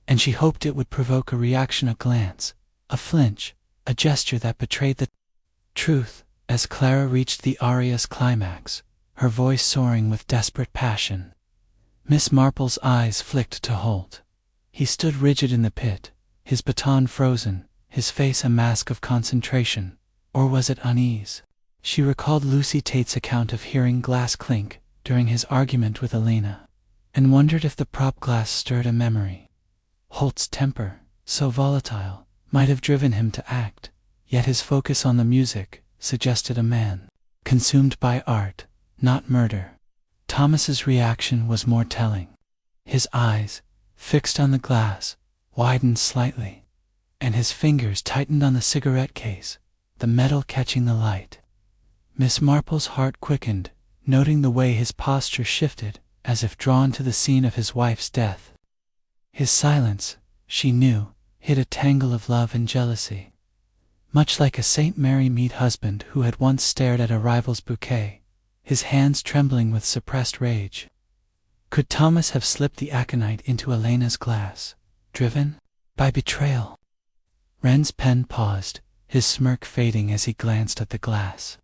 and she hoped it would provoke a reaction, a glance, a flinch, a gesture that betrayed the Truth, as Clara reached the aria's climax, her voice soaring with desperate passion. Miss Marple's eyes flicked to Holt. He stood rigid in the pit, his baton frozen, his face a mask of concentration. Or was it unease? She recalled Lucy Tate's account of hearing glass clink during his argument with Elena, and wondered if the prop glass stirred a memory. Holt's temper, so volatile, might have driven him to act, yet his focus on the music suggested a man consumed by art, not murder. Thomas's reaction was more telling. His eyes, fixed on the glass, widened slightly, and his fingers tightened on the cigarette case, the metal catching the light. Miss Marple's heart quickened, noting the way his posture shifted, as if drawn to the scene of his wife's death. His silence, she knew, hid a tangle of love and jealousy. Much like a St. Mary Mead husband who had once stared at a rival's bouquet, his hands trembling with suppressed rage. Could Thomas have slipped the aconite into Elena's glass, driven by betrayal? Wren's pen paused, his smirk fading as he glanced at the glass.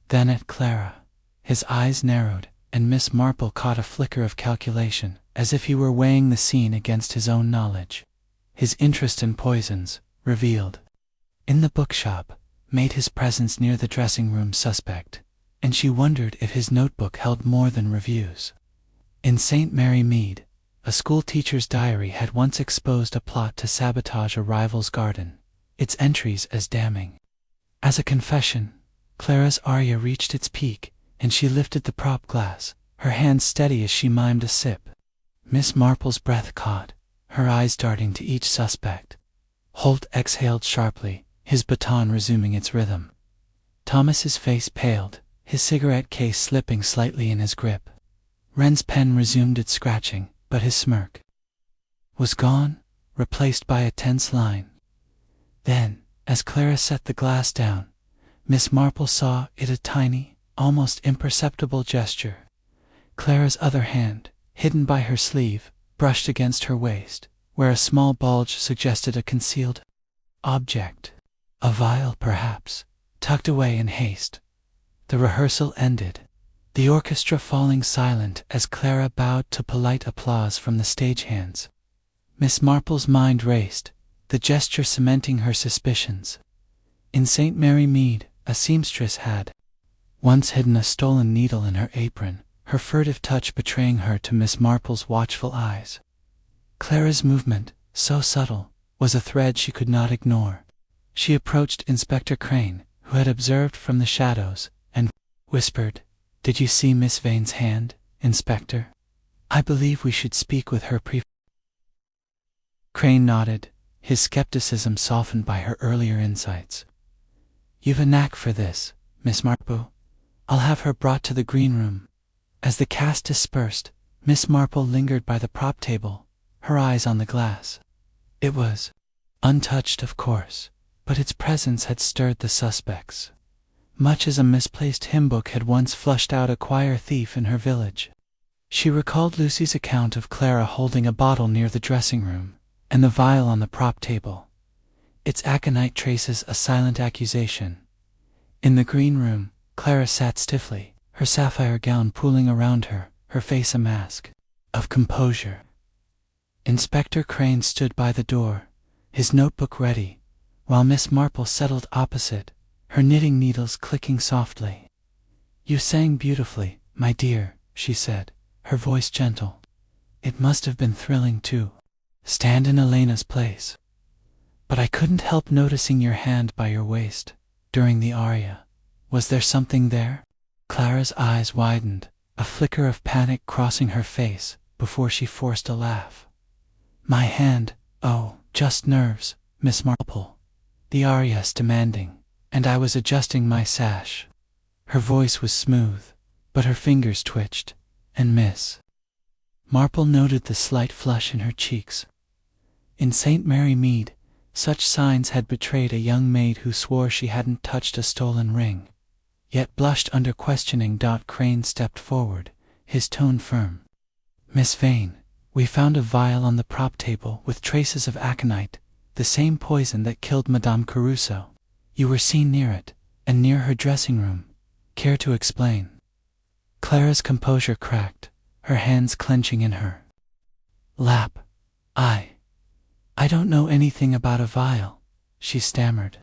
Then at Clara. His eyes narrowed, and Miss Marple caught a flicker of calculation, as if he were weighing the scene against his own knowledge. His interest in poisons, revealed in the bookshop, made his presence near the dressing room suspect, and she wondered if his notebook held more than reviews. In St. Mary Mead, a school teacher's diary had once exposed a plot to sabotage a rival's garden, its entries as damning. As a confession, Clara's aria reached its peak, and she lifted the prop glass, her hands steady as she mimed a sip. Miss Marple's breath caught, her eyes darting to each suspect. Holt exhaled sharply, his baton resuming its rhythm. Thomas's face paled, his cigarette case slipping slightly in his grip. Wren's pen resumed its scratching, but his smirk was gone, replaced by a tense line. Then, as Clara set the glass down, Miss Marple saw it a tiny, almost imperceptible gesture. Clara's other hand, hidden by her sleeve, brushed against her waist, where a small bulge suggested a concealed object. A vial, perhaps, tucked away in haste. The rehearsal ended, the orchestra falling silent as Clara bowed to polite applause from the stagehands. Miss Marple's mind raced, the gesture cementing her suspicions. In St. Mary Mead, a seamstress had once hidden a stolen needle in her apron, her furtive touch betraying her to Miss Marple's watchful eyes. Clara's movement, so subtle, was a thread she could not ignore. She approached Inspector Crane, who had observed from the shadows, and whispered, "Did you see Miss Vane's hand, Inspector? I believe we should speak with her Crane nodded, his skepticism softened by her earlier insights. "You've a knack for this, Miss Marple. I'll have her brought to the green room." As the cast dispersed, Miss Marple lingered by the prop table, her eyes on the glass. It was untouched, of course, but its presence had stirred the suspects, much as a misplaced hymn book had once flushed out a choir thief in her village. She recalled Lucy's account of Clara holding a bottle near the dressing room, and the vial on the prop table. Its aconite traces a silent accusation. In the green room, Clara sat stiffly, her sapphire gown pooling around her, her face a mask of composure. Inspector Crane stood by the door, his notebook ready, while Miss Marple settled opposite, her knitting needles clicking softly. "You sang beautifully, my dear," she said, her voice gentle. "It must have been thrilling to stand in Elena's place. But I couldn't help noticing your hand by your waist during the aria. Was there something there?" Clara's eyes widened, a flicker of panic crossing her face before she forced a laugh. "My hand, oh, just nerves, Miss Marple. The aria's demanding, and I was adjusting my sash." Her voice was smooth, but her fingers twitched, and Miss Marple noted the slight flush in her cheeks. In St. Mary Mead, such signs had betrayed a young maid who swore she hadn't touched a stolen ring, yet blushed under questioning. Crane stepped forward, his tone firm. "Miss Vane, we found a vial on the prop table with traces of aconite, the same poison that killed Madame Caruso. You were seen near it, and near her dressing room. Care to explain? Clara's composure cracked, her hands clenching in her lap. I don't know anything about a vial, she stammered.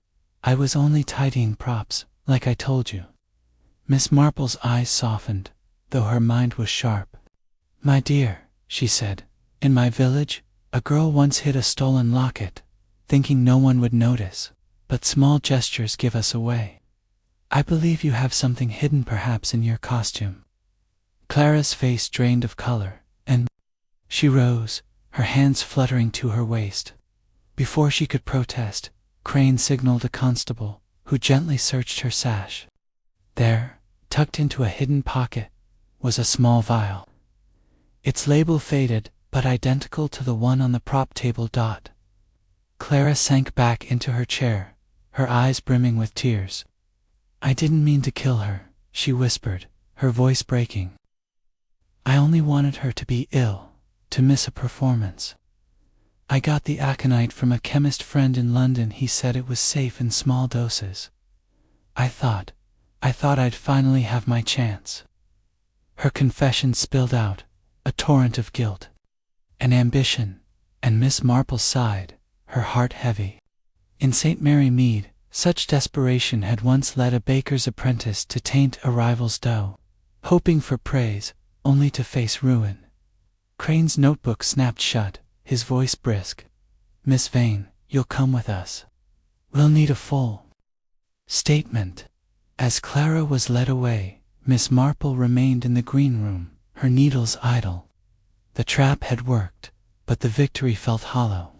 I was only tidying props, like I told you. Miss Marple's eyes softened, though her mind was sharp. My dear, she said, in my village, a girl once hid a stolen locket, thinking no one would notice, but small gestures give us away. I believe you have something hidden perhaps in your costume. Clara's face drained of color, and she rose, her hands fluttering to her waist. Before she could protest, Crane signaled a constable, who gently searched her sash. There, tucked into a hidden pocket, was a small vial. Its label faded, but identical to the one on the prop table. Clara sank back into her chair, her eyes brimming with tears. I didn't mean to kill her, she whispered, her voice breaking. I only wanted her to be ill, to miss a performance. I got the aconite from a chemist friend in London. He said it was safe in small doses. I thought I'd finally have my chance. Her confession spilled out, a torrent of guilt and ambition, and Miss Marple sighed, her heart heavy. In St. Mary Mead, such desperation had once led a baker's apprentice to taint a rival's dough, hoping for praise, only to face ruin. Crane's notebook snapped shut, his voice brisk. Miss Vane, you'll come with us. We'll need a full statement. As Clara was led away, Miss Marple remained in the green room, her needles idle. The trap had worked, but the victory felt hollow.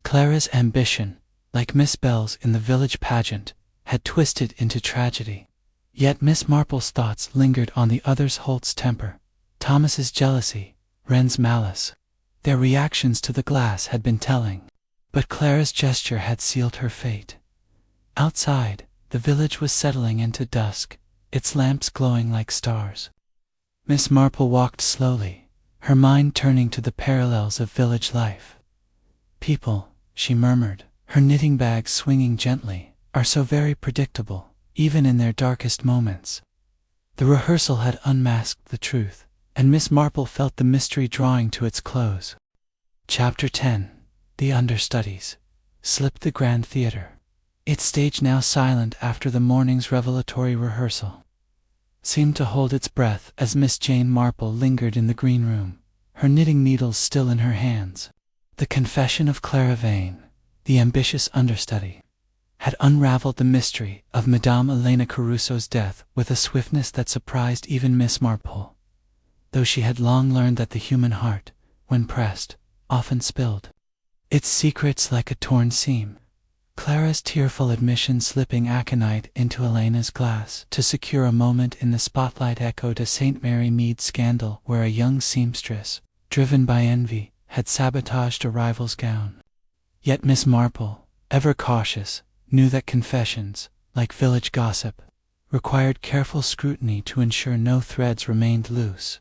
Clara's ambition, like Miss Bell's in the village pageant, had twisted into tragedy. Yet Miss Marple's thoughts lingered on the others: Holt's temper, Thomas's jealousy, Wren's malice. Their reactions to the glass had been telling, but Clara's gesture had sealed her fate. Outside, the village was settling into dusk, its lamps glowing like stars. Miss Marple walked slowly, her mind turning to the parallels of village life. People, she murmured, her knitting bag swinging gently, are so very predictable, even in their darkest moments. The rehearsal had unmasked the truth, and Miss Marple felt the mystery drawing to its close. Chapter 10. The Understudies. Slipped the Grand Theatre. Its stage, now silent after the morning's revelatory rehearsal, seemed to hold its breath as Miss Jane Marple lingered in the green room, her knitting needles still in her hands. The confession of Clara Vane, the ambitious understudy, had unraveled the mystery of Madame Elena Caruso's death with a swiftness that surprised even Miss Marple, though she had long learned that the human heart, when pressed, often spilled its secrets like a torn seam. Clara's tearful admission slipping aconite into Elena's glass to secure a moment in the spotlight echoed a St. Mary Mead scandal where a young seamstress, driven by envy, had sabotaged a rival's gown. Yet Miss Marple, ever cautious, knew that confessions, like village gossip, required careful scrutiny to ensure no threads remained loose.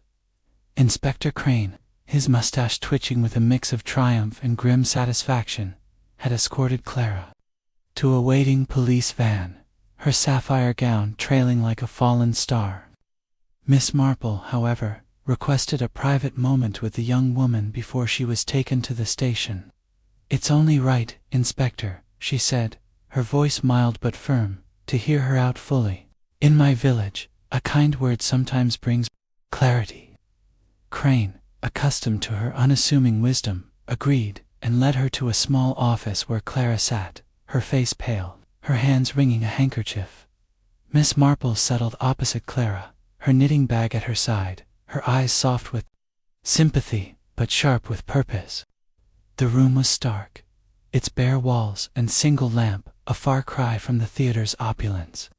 Inspector Crane, his mustache twitching with a mix of triumph and grim satisfaction, had escorted Clara to a waiting police van, her sapphire gown trailing like a fallen star. Miss Marple, however, requested a private moment with the young woman before she was taken to the station. It's only right, Inspector, she said, her voice mild but firm, to hear her out fully. In my village, a kind word sometimes brings clarity. Crane, accustomed to her unassuming wisdom, agreed, and led her to a small office where Clara sat, her face pale, her hands wringing a handkerchief. Miss Marple settled opposite Clara, her knitting bag at her side, her eyes soft with sympathy, but sharp with purpose. The room was stark, its bare walls and single lamp a far cry from the theater's opulence.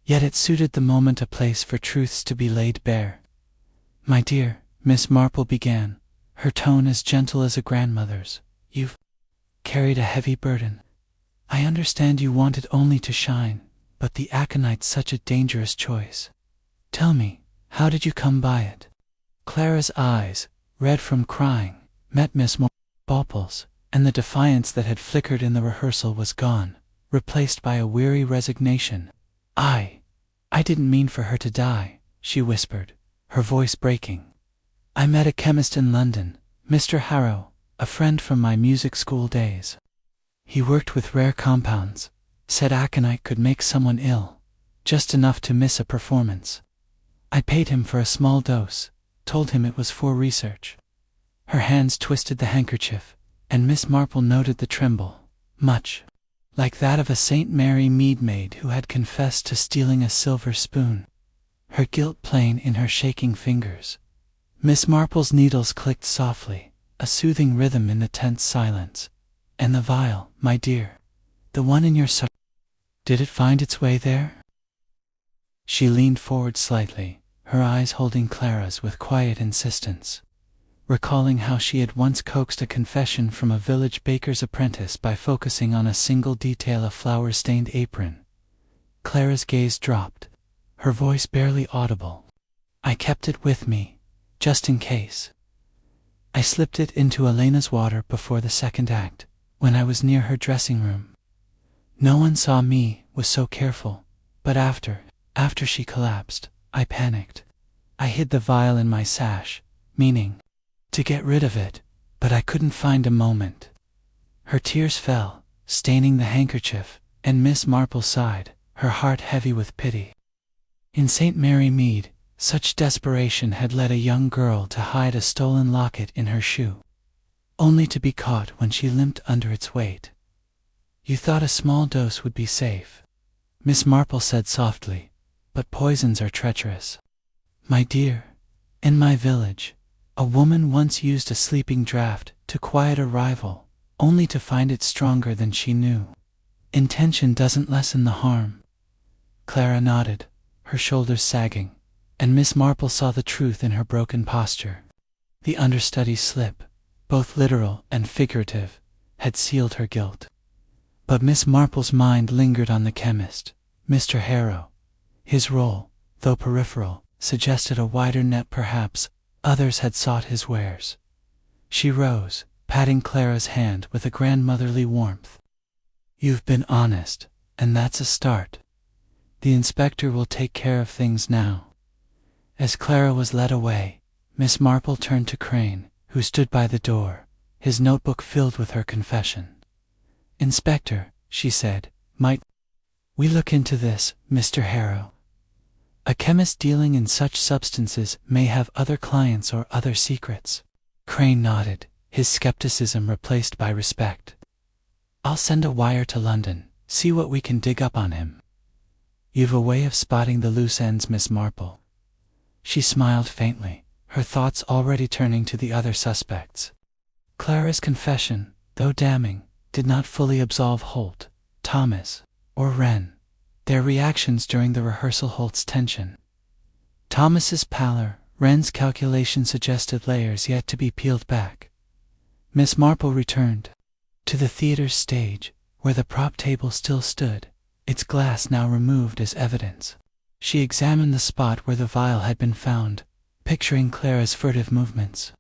Yet it suited the moment, a place for truths to be laid bare. My dear, Miss Marple began, her tone as gentle as a grandmother's, you've carried a heavy burden. I understand you wanted only to shine, but the aconite's such a dangerous choice. Tell me, how did you come by it? Clara's eyes, red from crying, met Miss Marple's, and the defiance that had flickered in the rehearsal was gone, replaced by a weary resignation. I didn't mean for her to die," she whispered, her voice breaking. "I met a chemist in London, Mr. Harrow, a friend from my music school days. He worked with rare compounds, said aconite could make someone ill, just enough to miss a performance. I paid him for a small dose, told him it was for research." Her hands twisted the handkerchief, and Miss Marple noted the tremble, much like that of a St. Mary Mead maid who had confessed to stealing a silver spoon, her guilt plain in her shaking fingers. Miss Marple's needles clicked softly, a soothing rhythm in the tense silence. "And the vial, my dear, the one in your did it find its way there?" She leaned forward slightly, her eyes holding Clara's with quiet insistence, recalling how she had once coaxed a confession from a village baker's apprentice by focusing on a single detail, a flower-stained apron. Clara's gaze dropped, her voice barely audible. "I kept it with me, just in case. I slipped it into Elena's water before the second act, when I was near her dressing room. No one saw me, was so careful, but after she collapsed, I panicked. I hid the vial in my sash, meaning to get rid of it, but I couldn't find a moment." Her tears fell, staining the handkerchief, and Miss Marple sighed, her heart heavy with pity. In St. Mary Mead, such desperation had led a young girl to hide a stolen locket in her shoe, only to be caught when she limped under its weight. "You thought a small dose would be safe," Miss Marple said softly, "but poisons are treacherous. My dear, in my village, a woman once used a sleeping draught to quiet a rival, only to find it stronger than she knew. Intention doesn't lessen the harm." Clara nodded, her shoulders sagging, and Miss Marple saw the truth in her broken posture. The understudy's slip, both literal and figurative, had sealed her guilt. But Miss Marple's mind lingered on the chemist, Mr. Harrow. His role, though peripheral, suggested a wider net. Perhaps others had sought his wares. She rose, patting Clara's hand with a grandmotherly warmth. "You've been honest, and that's a start. The inspector will take care of things now." As Clara was led away, Miss Marple turned to Crane, who stood by the door, his notebook filled with her confession. "Inspector," she said, "might we look into this, Mr. Harrow? A chemist dealing in such substances may have other clients or other secrets." Crane nodded, his skepticism replaced by respect. "I'll send a wire to London, see what we can dig up on him." "You've a way of spotting the loose ends, Miss Marple." She smiled faintly, her thoughts already turning to the other suspects. Clara's confession, though damning, did not fully absolve Holt, Thomas, or Wren. Their reactions during the rehearsal, Holt's tension, Thomas's pallor, Wren's calculation suggested layers yet to be peeled back. Miss Marple returned to the theater's stage, where the prop table still stood, its glass now removed as evidence. She examined the spot where the vial had been found, picturing Clara's furtive movements.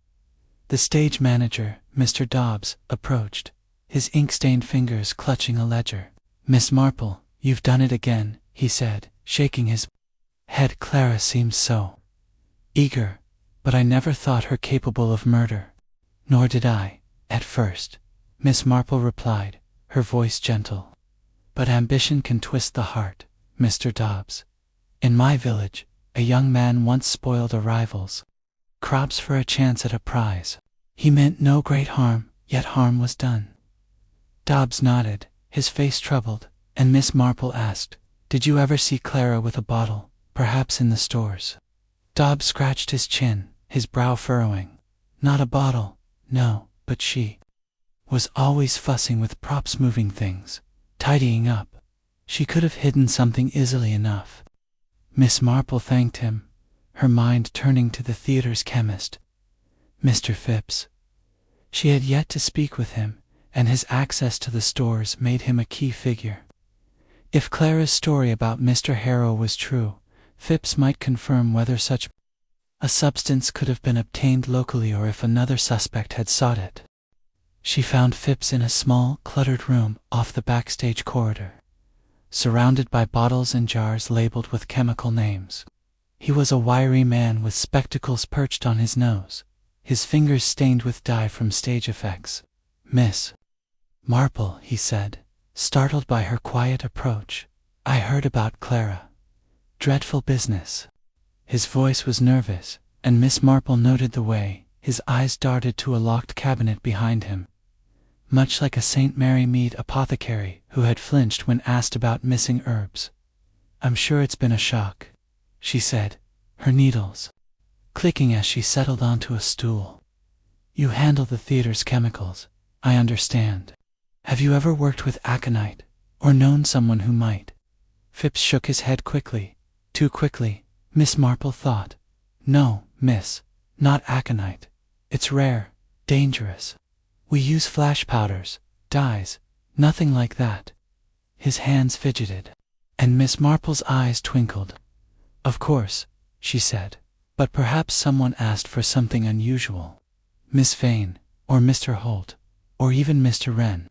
The stage manager, Mr. Dobbs, approached, his ink-stained fingers clutching a ledger. "Miss Marple, you've done it again," he said, shaking his head. "Clara seems so eager, but I never thought her capable of murder." "Nor did I, at first," Miss Marple replied, her voice gentle. "But ambition can twist the heart, Mr. Dobbs. In my village, a young man once spoiled a rival's crops for a chance at a prize. He meant no great harm, yet harm was done." Dobbs nodded, his face troubled, and Miss Marple asked, "Did you ever see Clara with a bottle, perhaps in the stores?" Dobbs scratched his chin, his brow furrowing. "Not a bottle, no, but she was always fussing with props, moving things, tidying up. She could have hidden something easily enough." Miss Marple thanked him, her mind turning to the theater's chemist, Mr. Phipps. She had yet to speak with him, and his access to the stores made him a key figure. If Clara's story about Mr. Harrow was true, Phipps might confirm whether such a substance could have been obtained locally or if another suspect had sought it. She found Phipps in a small, cluttered room off the backstage corridor. surrounded by bottles and jars labeled with chemical names. He was a wiry man with spectacles perched on his nose, his fingers stained with dye from stage effects. "Miss Marple," he said, startled by her quiet approach, "I heard about Clara. Dreadful business." His voice was nervous, and Miss Marple noted the way his eyes darted to a locked cabinet behind him, much like a St. Mary Mead apothecary who had flinched when asked about missing herbs. "I'm sure it's been a shock," she said, her needles clicking as she settled onto a stool. "You handle the theater's chemicals, I understand. Have you ever worked with aconite, or known someone who might?" Phipps shook his head quickly, too quickly, Miss Marple thought. "No, miss, not aconite. It's rare, dangerous. We use flash powders, dyes, nothing like that." His hands fidgeted, and Miss Marple's eyes twinkled. "Of course," she said, "but perhaps someone asked for something unusual. Miss Vane, or Mr. Holt, or even Mr. Wren."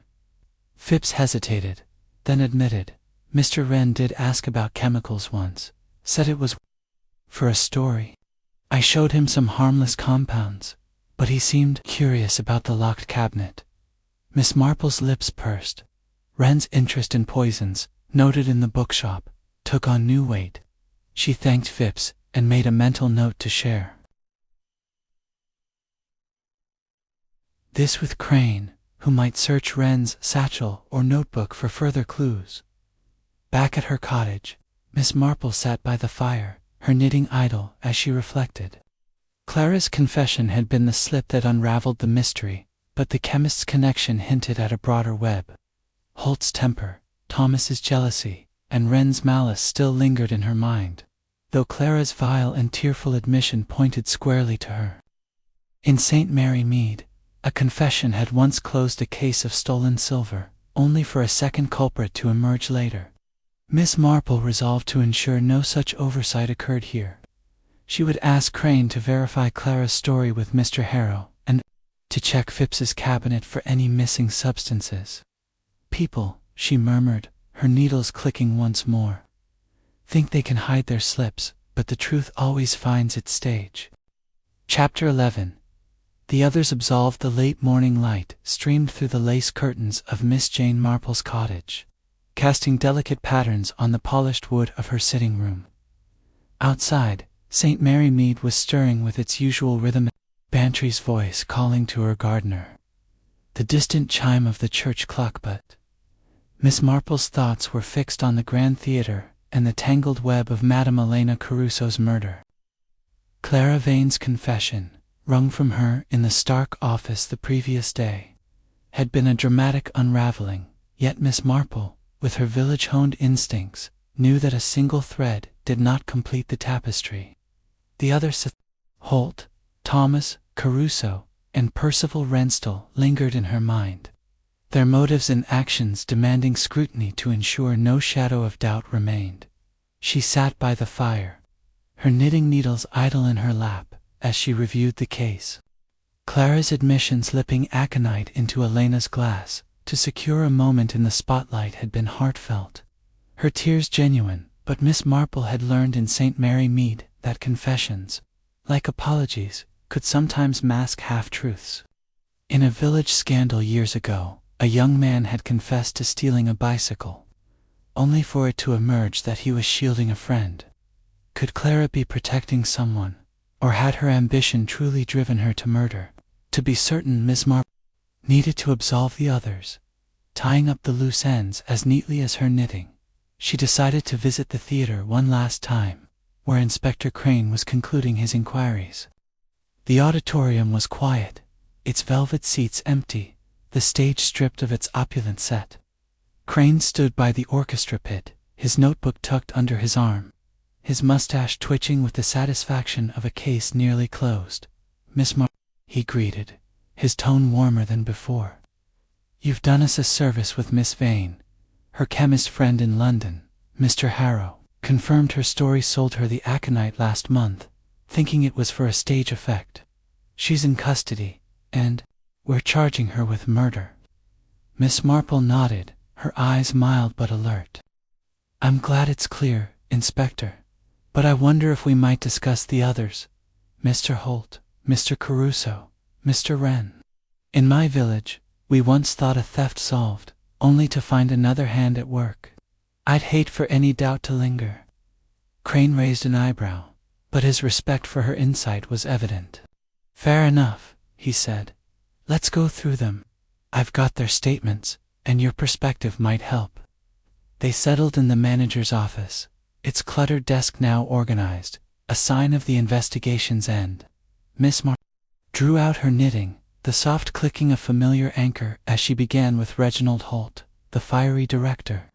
Phipps hesitated, then admitted, "Mr. Wren did ask about chemicals once, said it was for a story. I showed him some harmless compounds, but he seemed curious about the locked cabinet." Miss Marple's lips pursed. Wren's interest in poisons, noted in the bookshop, took on new weight. She thanked Phipps and made a mental note to share this with Crane, who might search Wren's satchel or notebook for further clues. Back at her cottage, Miss Marple sat by the fire, her knitting idle as she reflected. Clara's confession had been the slip that unraveled the mystery, but the chemist's connection hinted at a broader web. Holt's temper, Thomas's jealousy, and Wren's malice still lingered in her mind, though Clara's vile and tearful admission pointed squarely to her. In St. Mary Mead, a confession had once closed a case of stolen silver, only for a second culprit to emerge later. Miss Marple resolved to ensure no such oversight occurred here. She would ask Crane to verify Clara's story with Mr. Harrow, and to check Phipps's cabinet for any missing substances. "People," she murmured, her needles clicking once more, "think they can hide their slips, but the truth always finds its stage." Chapter 11. The others absolved. The late morning light streamed through the lace curtains of Miss Jane Marple's cottage, casting delicate patterns on the polished wood of her sitting room. Outside, St. Mary Mead was stirring with its usual rhythm, Bantry's voice calling to her gardener, the distant chime of the church clock, but Miss Marple's thoughts were fixed on the Grand Theatre and the tangled web of Madame Elena Caruso's murder. Clara Vane's confession, wrung from her in the Stark office the previous day, had been a dramatic unraveling, yet Miss Marple, with her village-honed instincts, knew that a single thread did not complete the tapestry. The other Holt, Thomas, Caruso, and Percival Renstall lingered in her mind, their motives and actions demanding scrutiny to ensure no shadow of doubt remained. She sat by the fire, her knitting needles idle in her lap, as she reviewed the case. Clara's admission slipping aconite into Elena's glass to secure a moment in the spotlight had been heartfelt, her tears genuine, but Miss Marple had learned in St. Mary Mead that confessions, like apologies, could sometimes mask half-truths. In a village scandal years ago, a young man had confessed to stealing a bicycle, only for it to emerge that he was shielding a friend. Could Clara be protecting someone, or had her ambition truly driven her to murder? To be certain, Miss Marple needed to absolve the others. Tying up the loose ends as neatly as her knitting, she decided to visit the theater one last time, where Inspector Crane was concluding his inquiries. The auditorium was quiet, its velvet seats empty, the stage stripped of its opulent set. Crane stood by the orchestra pit, his notebook tucked under his arm, his mustache twitching with the satisfaction of a case nearly closed. "Miss Marple," he greeted, his tone warmer than before. "You've done us a service with Miss Vane. Her chemist friend in London, Mr. Harrow, confirmed her story sold her the aconite last month, thinking it was for a stage effect. She's in custody, and we're charging her with murder." Miss Marple nodded, her eyes mild but alert. I'm glad it's clear, Inspector. But I wonder if we might discuss the others. Mr. Holt, Mr. Caruso, Mr. Wren. In my village, we once thought a theft solved, only to find another hand at work. I'd hate for any doubt to linger. Crane raised an eyebrow, but his respect for her insight was evident. Fair enough, he said. Let's go through them. I've got their statements, and your perspective might help. They settled in the manager's office, its cluttered desk now organized, a sign of the investigation's end. Miss Marple drew out her knitting, the soft clicking of familiar anchor as she began with Reginald Holt, the fiery director.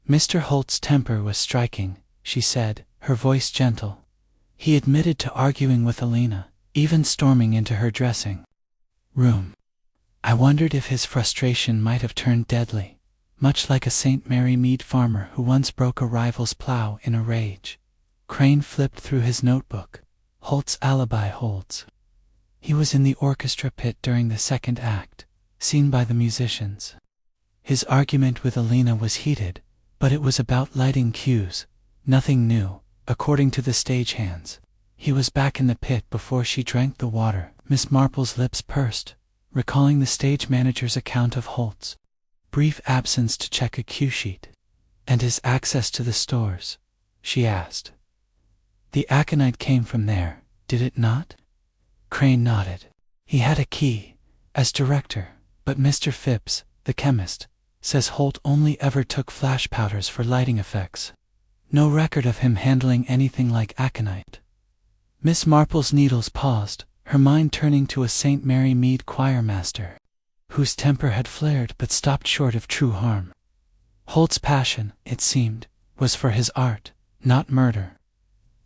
Mr. Holt's temper was striking, she said, her voice gentle. He admitted to arguing with Alina, even storming into her dressing room. I wondered if his frustration might have turned deadly, much like a St. Mary Mead farmer who once broke a rival's plow in a rage. Crane flipped through his notebook. Holt's alibi holds. He was in the orchestra pit during the second act, seen by the musicians. His argument with Alina was heated, but it was about lighting cues, nothing new, according to the stagehands. He was back in the pit before she drank the water. Miss Marple's lips pursed, recalling the stage manager's account of Holt's brief absence to check a cue sheet. And his access to the stores, she asked. The aconite came from there, did it not? Crane nodded. He had a key, as director, but Mr. Phipps, the chemist, says Holt only ever took flash powders for lighting effects. No record of him handling anything like aconite. Miss Marple's needles paused, her mind turning to a St. Mary Mead choir master, whose temper had flared but stopped short of true harm. Holt's passion, it seemed, was for his art, not murder.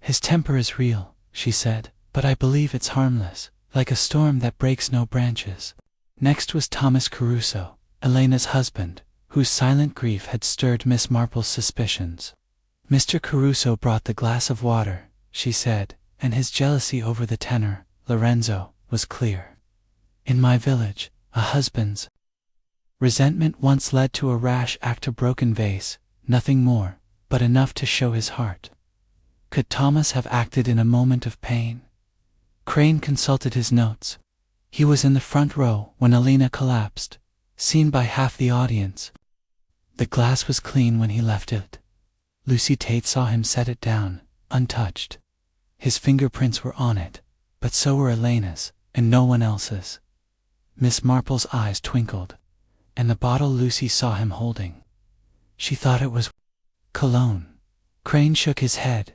His temper is real, she said, but I believe it's harmless, like a storm that breaks no branches. Next was Thomas Caruso, Elena's husband, whose silent grief had stirred Miss Marple's suspicions. Mr. Caruso brought the glass of water, she said, and his jealousy over the tenor, Lorenzo, was clear. In my village, a husband's resentment once led to a rash act of broken vase, nothing more, but enough to show his heart. Could Thomas have acted in a moment of pain? Crane consulted his notes. He was in the front row when Alina collapsed, seen by half the audience. The glass was clean when he left it. Lucy Tate saw him set it down, untouched. His fingerprints were on it, but so were Elena's, and no one else's. Miss Marple's eyes twinkled, and the bottle Lucy saw him holding. She thought it was cologne. Crane shook his head.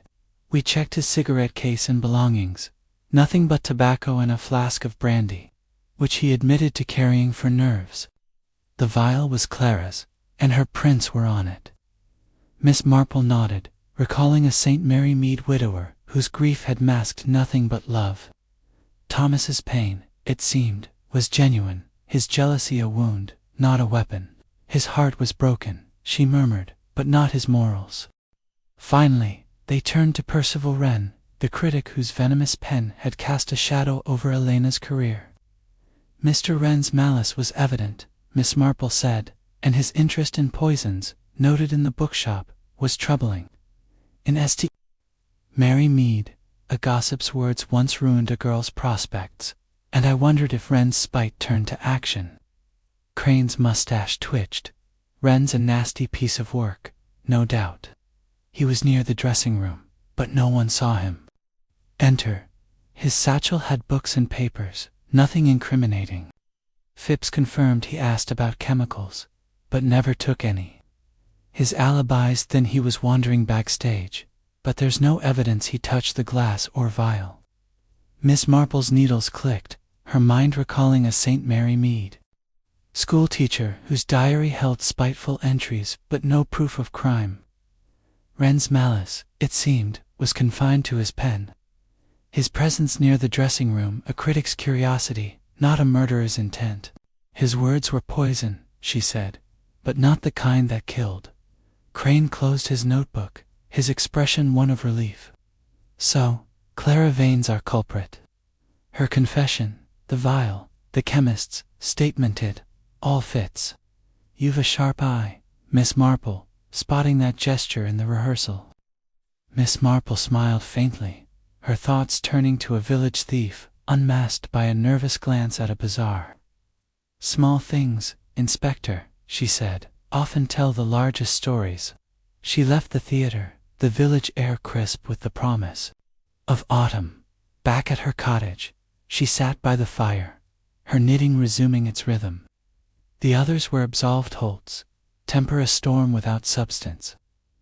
We checked his cigarette case and belongings. Nothing but tobacco and a flask of brandy, which he admitted to carrying for nerves. The vial was Clara's, and her prints were on it. Miss Marple nodded, recalling a St. Mary Mead widower whose grief had masked nothing but love. Thomas's pain, it seemed, was genuine, his jealousy a wound, not a weapon. His heart was broken, she murmured, but not his morals. Finally, they turned to Percival Wren, the critic whose venomous pen had cast a shadow over Elena's career. Mr. Wren's malice was evident, Miss Marple said, and his interest in poisons, noted in the bookshop, was troubling. In St. Mary Mead, a gossip's words once ruined a girl's prospects, and I wondered if Wren's spite turned to action. Crane's mustache twitched. Wren's a nasty piece of work, no doubt. He was near the dressing room, but no one saw him enter. His satchel had books and papers, nothing incriminating. Phipps confirmed he asked about chemicals, but never took any. His alibis then he was wandering backstage, but there's no evidence he touched the glass or vial. Miss Marple's needles clicked, her mind recalling a St. Mary Mead schoolteacher whose diary held spiteful entries but no proof of crime. Wren's malice, it seemed, was confined to his pen. His presence near the dressing room a critic's curiosity, not a murderer's intent. His words were poison, she said, but not the kind that killed. Crane closed his notebook, his expression one of relief. So, Clara Vane's our culprit. Her confession, the vial, the chemist's statemented, all fits. You've a sharp eye, Miss Marple, spotting that gesture in the rehearsal. Miss Marple smiled faintly, her thoughts turning to a village thief, unmasked by a nervous glance at a bazaar. "Small things, Inspector," she said, "often tell the largest stories." She left the theater, the village air crisp with the promise of autumn. Back at her cottage, she sat by the fire, her knitting resuming its rhythm. The others were absolved. Holt's temper a storm without substance,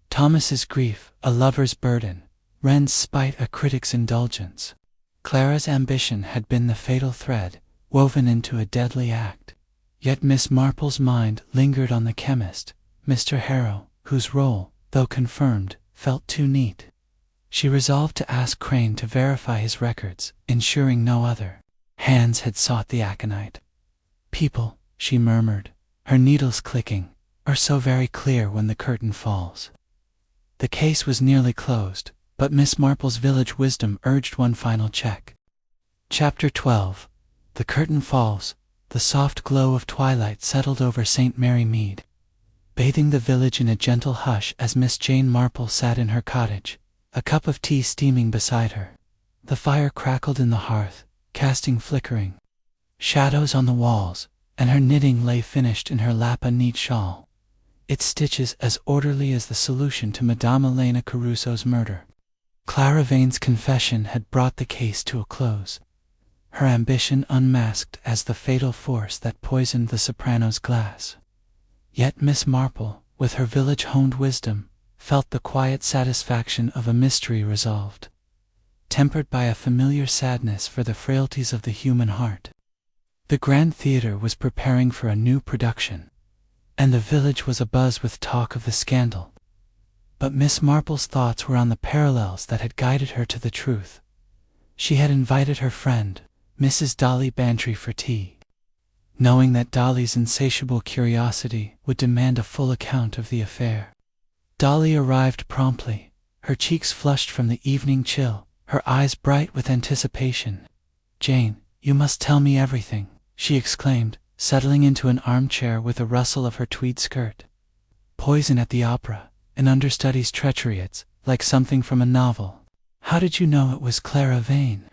Thomas's grief a lover's burden, Wren's spite a critic's indulgence. Clara's ambition had been the fatal thread, woven into a deadly act. Yet Miss Marple's mind lingered on the chemist, Mr. Harrow, whose role, though confirmed, felt too neat. She resolved to ask Crane to verify his records, ensuring no other hands had sought the aconite. "People," she murmured, her needles clicking, "are so very clear when the curtain falls." The case was nearly closed, but Miss Marple's village wisdom urged one final check. Chapter 12. The curtain falls. The soft glow of twilight settled over St. Mary Mead, bathing the village in a gentle hush as Miss Jane Marple sat in her cottage, a cup of tea steaming beside her. The fire crackled in the hearth, casting flickering shadows on the walls, and her knitting lay finished in her lap, a neat shawl, its stitches as orderly as the solution to Madame Elena Caruso's murder. Clara Vane's confession had brought the case to a close, her ambition unmasked as the fatal force that poisoned the Soprano's glass. Yet Miss Marple, with her village-honed wisdom, felt the quiet satisfaction of a mystery resolved, tempered by a familiar sadness for the frailties of the human heart. The Grand Theatre was preparing for a new production, and the village was abuzz with talk of the scandal. But Miss Marple's thoughts were on the parallels that had guided her to the truth. She had invited her friend, Mrs. Dolly Bantry, for tea, knowing that Dolly's insatiable curiosity would demand a full account of the affair. Dolly arrived promptly, her cheeks flushed from the evening chill, her eyes bright with anticipation. "Jane, you must tell me everything," she exclaimed, settling into an armchair with a rustle of her tweed skirt. "Poison at the opera, an understudy's treachery, it's like something from a novel. How did you know it was Clara Vane?"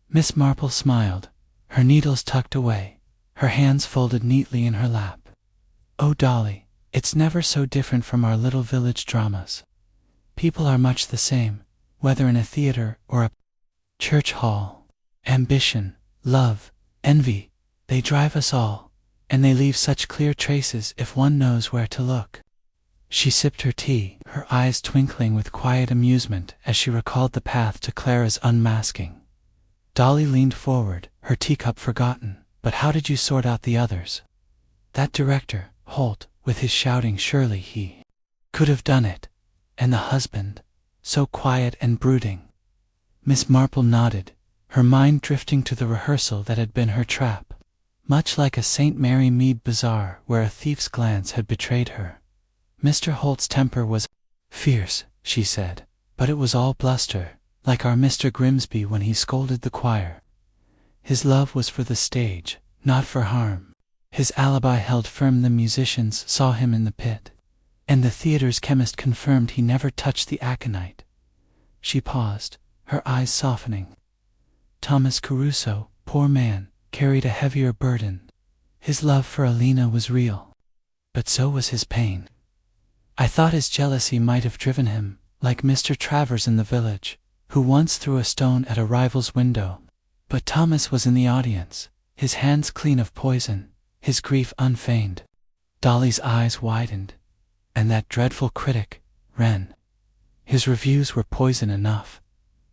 Miss Marple smiled, her needles tucked away, her hands folded neatly in her lap. "Oh, Dolly, it's never so different from our little village dramas. People are much the same, whether in a theater or a church hall. Ambition, love, envy, they drive us all, and they leave such clear traces if one knows where to look." She sipped her tea, her eyes twinkling with quiet amusement as she recalled the path to Clara's unmasking. Dolly leaned forward, her teacup forgotten. "But how did you sort out the others? That director, Holt, with his shouting, surely he could have done it. And the husband, so quiet and brooding." Miss Marple nodded, her mind drifting to the rehearsal that had been her trap, much like a St. Mary Mead bazaar where a thief's glance had betrayed her. "Mr. Holt's temper was fierce," she said, "but it was all bluster, like our Mr. Grimsby when he scolded the choir. His love was for the stage, not for harm. His alibi held firm, the musicians saw him in the pit, and the theater's chemist confirmed he never touched the aconite." She paused, her eyes softening. "Thomas Caruso, poor man, carried a heavier burden. His love for Alina was real, but so was his pain. I thought his jealousy might have driven him, like Mr. Travers in the village, who once threw a stone at a rival's window. But Thomas was in the audience, his hands clean of poison, his grief unfeigned." Dolly's eyes widened. "And that dreadful critic, Wren, his reviews were poison enough.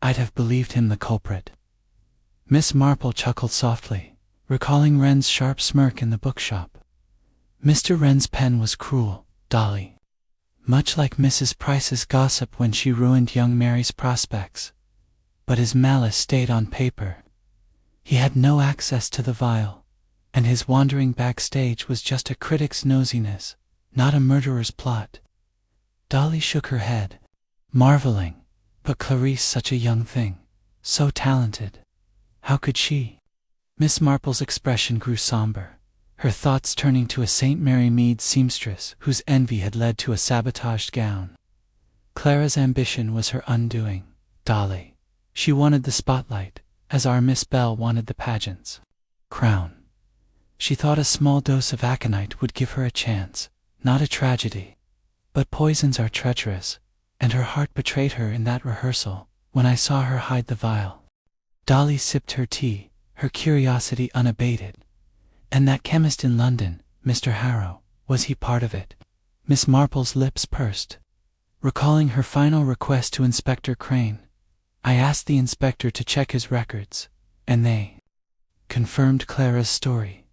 I'd have believed him the culprit." Miss Marple chuckled softly, recalling Wren's sharp smirk in the bookshop. "Mr. Wren's pen was cruel, Dolly, much like Mrs. Price's gossip when she ruined young Mary's prospects. But his malice stayed on paper. He had no access to the vial, and his wandering backstage was just a critic's nosiness, not a murderer's plot." Dolly shook her head, marveling. But Clarice, such a young thing, so talented. How could she? Miss Marple's expression grew somber, her thoughts turning to a St. Mary Mead seamstress whose envy had led to a sabotaged gown. Clara's ambition was her undoing. Dolly. She wanted the spotlight, as our Miss Bell wanted the pageant's crown. She thought a small dose of aconite would give her a chance, not a tragedy. But poisons are treacherous, and her heart betrayed her in that rehearsal, when I saw her hide the vial. Dolly sipped her tea, her curiosity unabated. And that chemist in London, Mr. Harrow, was he part of it? Miss Marple's lips pursed. Recalling her final request to Inspector Crane, I asked the inspector to check his records, and they confirmed Clara's story.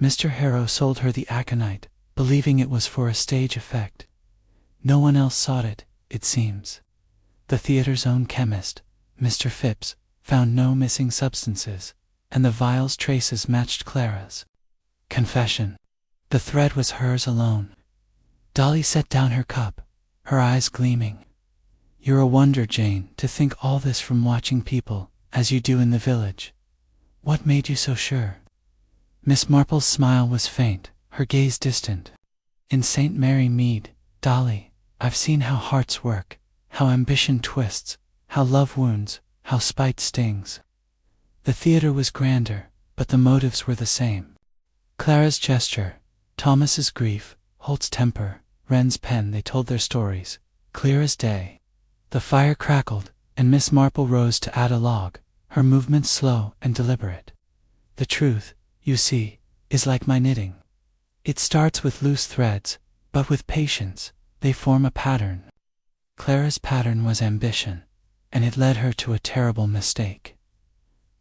Mr. Harrow sold her the aconite, believing it was for a stage effect. No one else sought it, it seems. The theater's own chemist, Mr. Phipps, found no missing substances, and the vial's traces matched Clara's confession. The thread was hers alone. Dolly set down her cup, her eyes gleaming. You're a wonder, Jane, to think all this from watching people, as you do in the village. What made you so sure? Miss Marple's smile was faint, her gaze distant. In St. Mary Mead, Dolly, I've seen how hearts work, how ambition twists, how love wounds, how spite stings. The theater was grander, but the motives were the same. Clara's gesture, Thomas's grief, Holt's temper, Wren's pen, they told their stories, clear as day. The fire crackled, and Miss Marple rose to add a log, her movements slow and deliberate. The truth, you see, is like my knitting. It starts with loose threads, but with patience, they form a pattern. Clara's pattern was ambition, and it led her to a terrible mistake.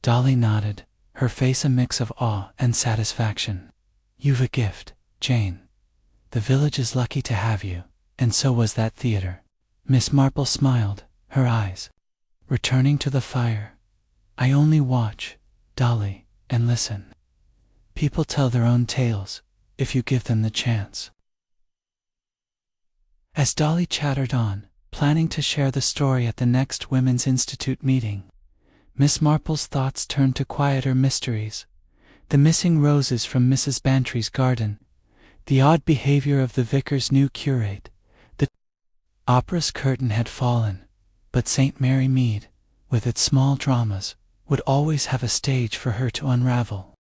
Dolly nodded, her face a mix of awe and satisfaction. You've a gift, Jane. The village is lucky to have you, and so was that theater. Miss Marple smiled, her eyes returning to the fire. I only watch, Dolly, and listen. People tell their own tales, if you give them the chance. As Dolly chattered on, planning to share the story at the next Women's Institute meeting, Miss Marple's thoughts turned to quieter mysteries. The missing roses from Mrs. Bantry's garden, the odd behavior of the vicar's new curate. The opera's curtain had fallen, but St. Mary Mead, with its small dramas, would always have a stage for her to unravel.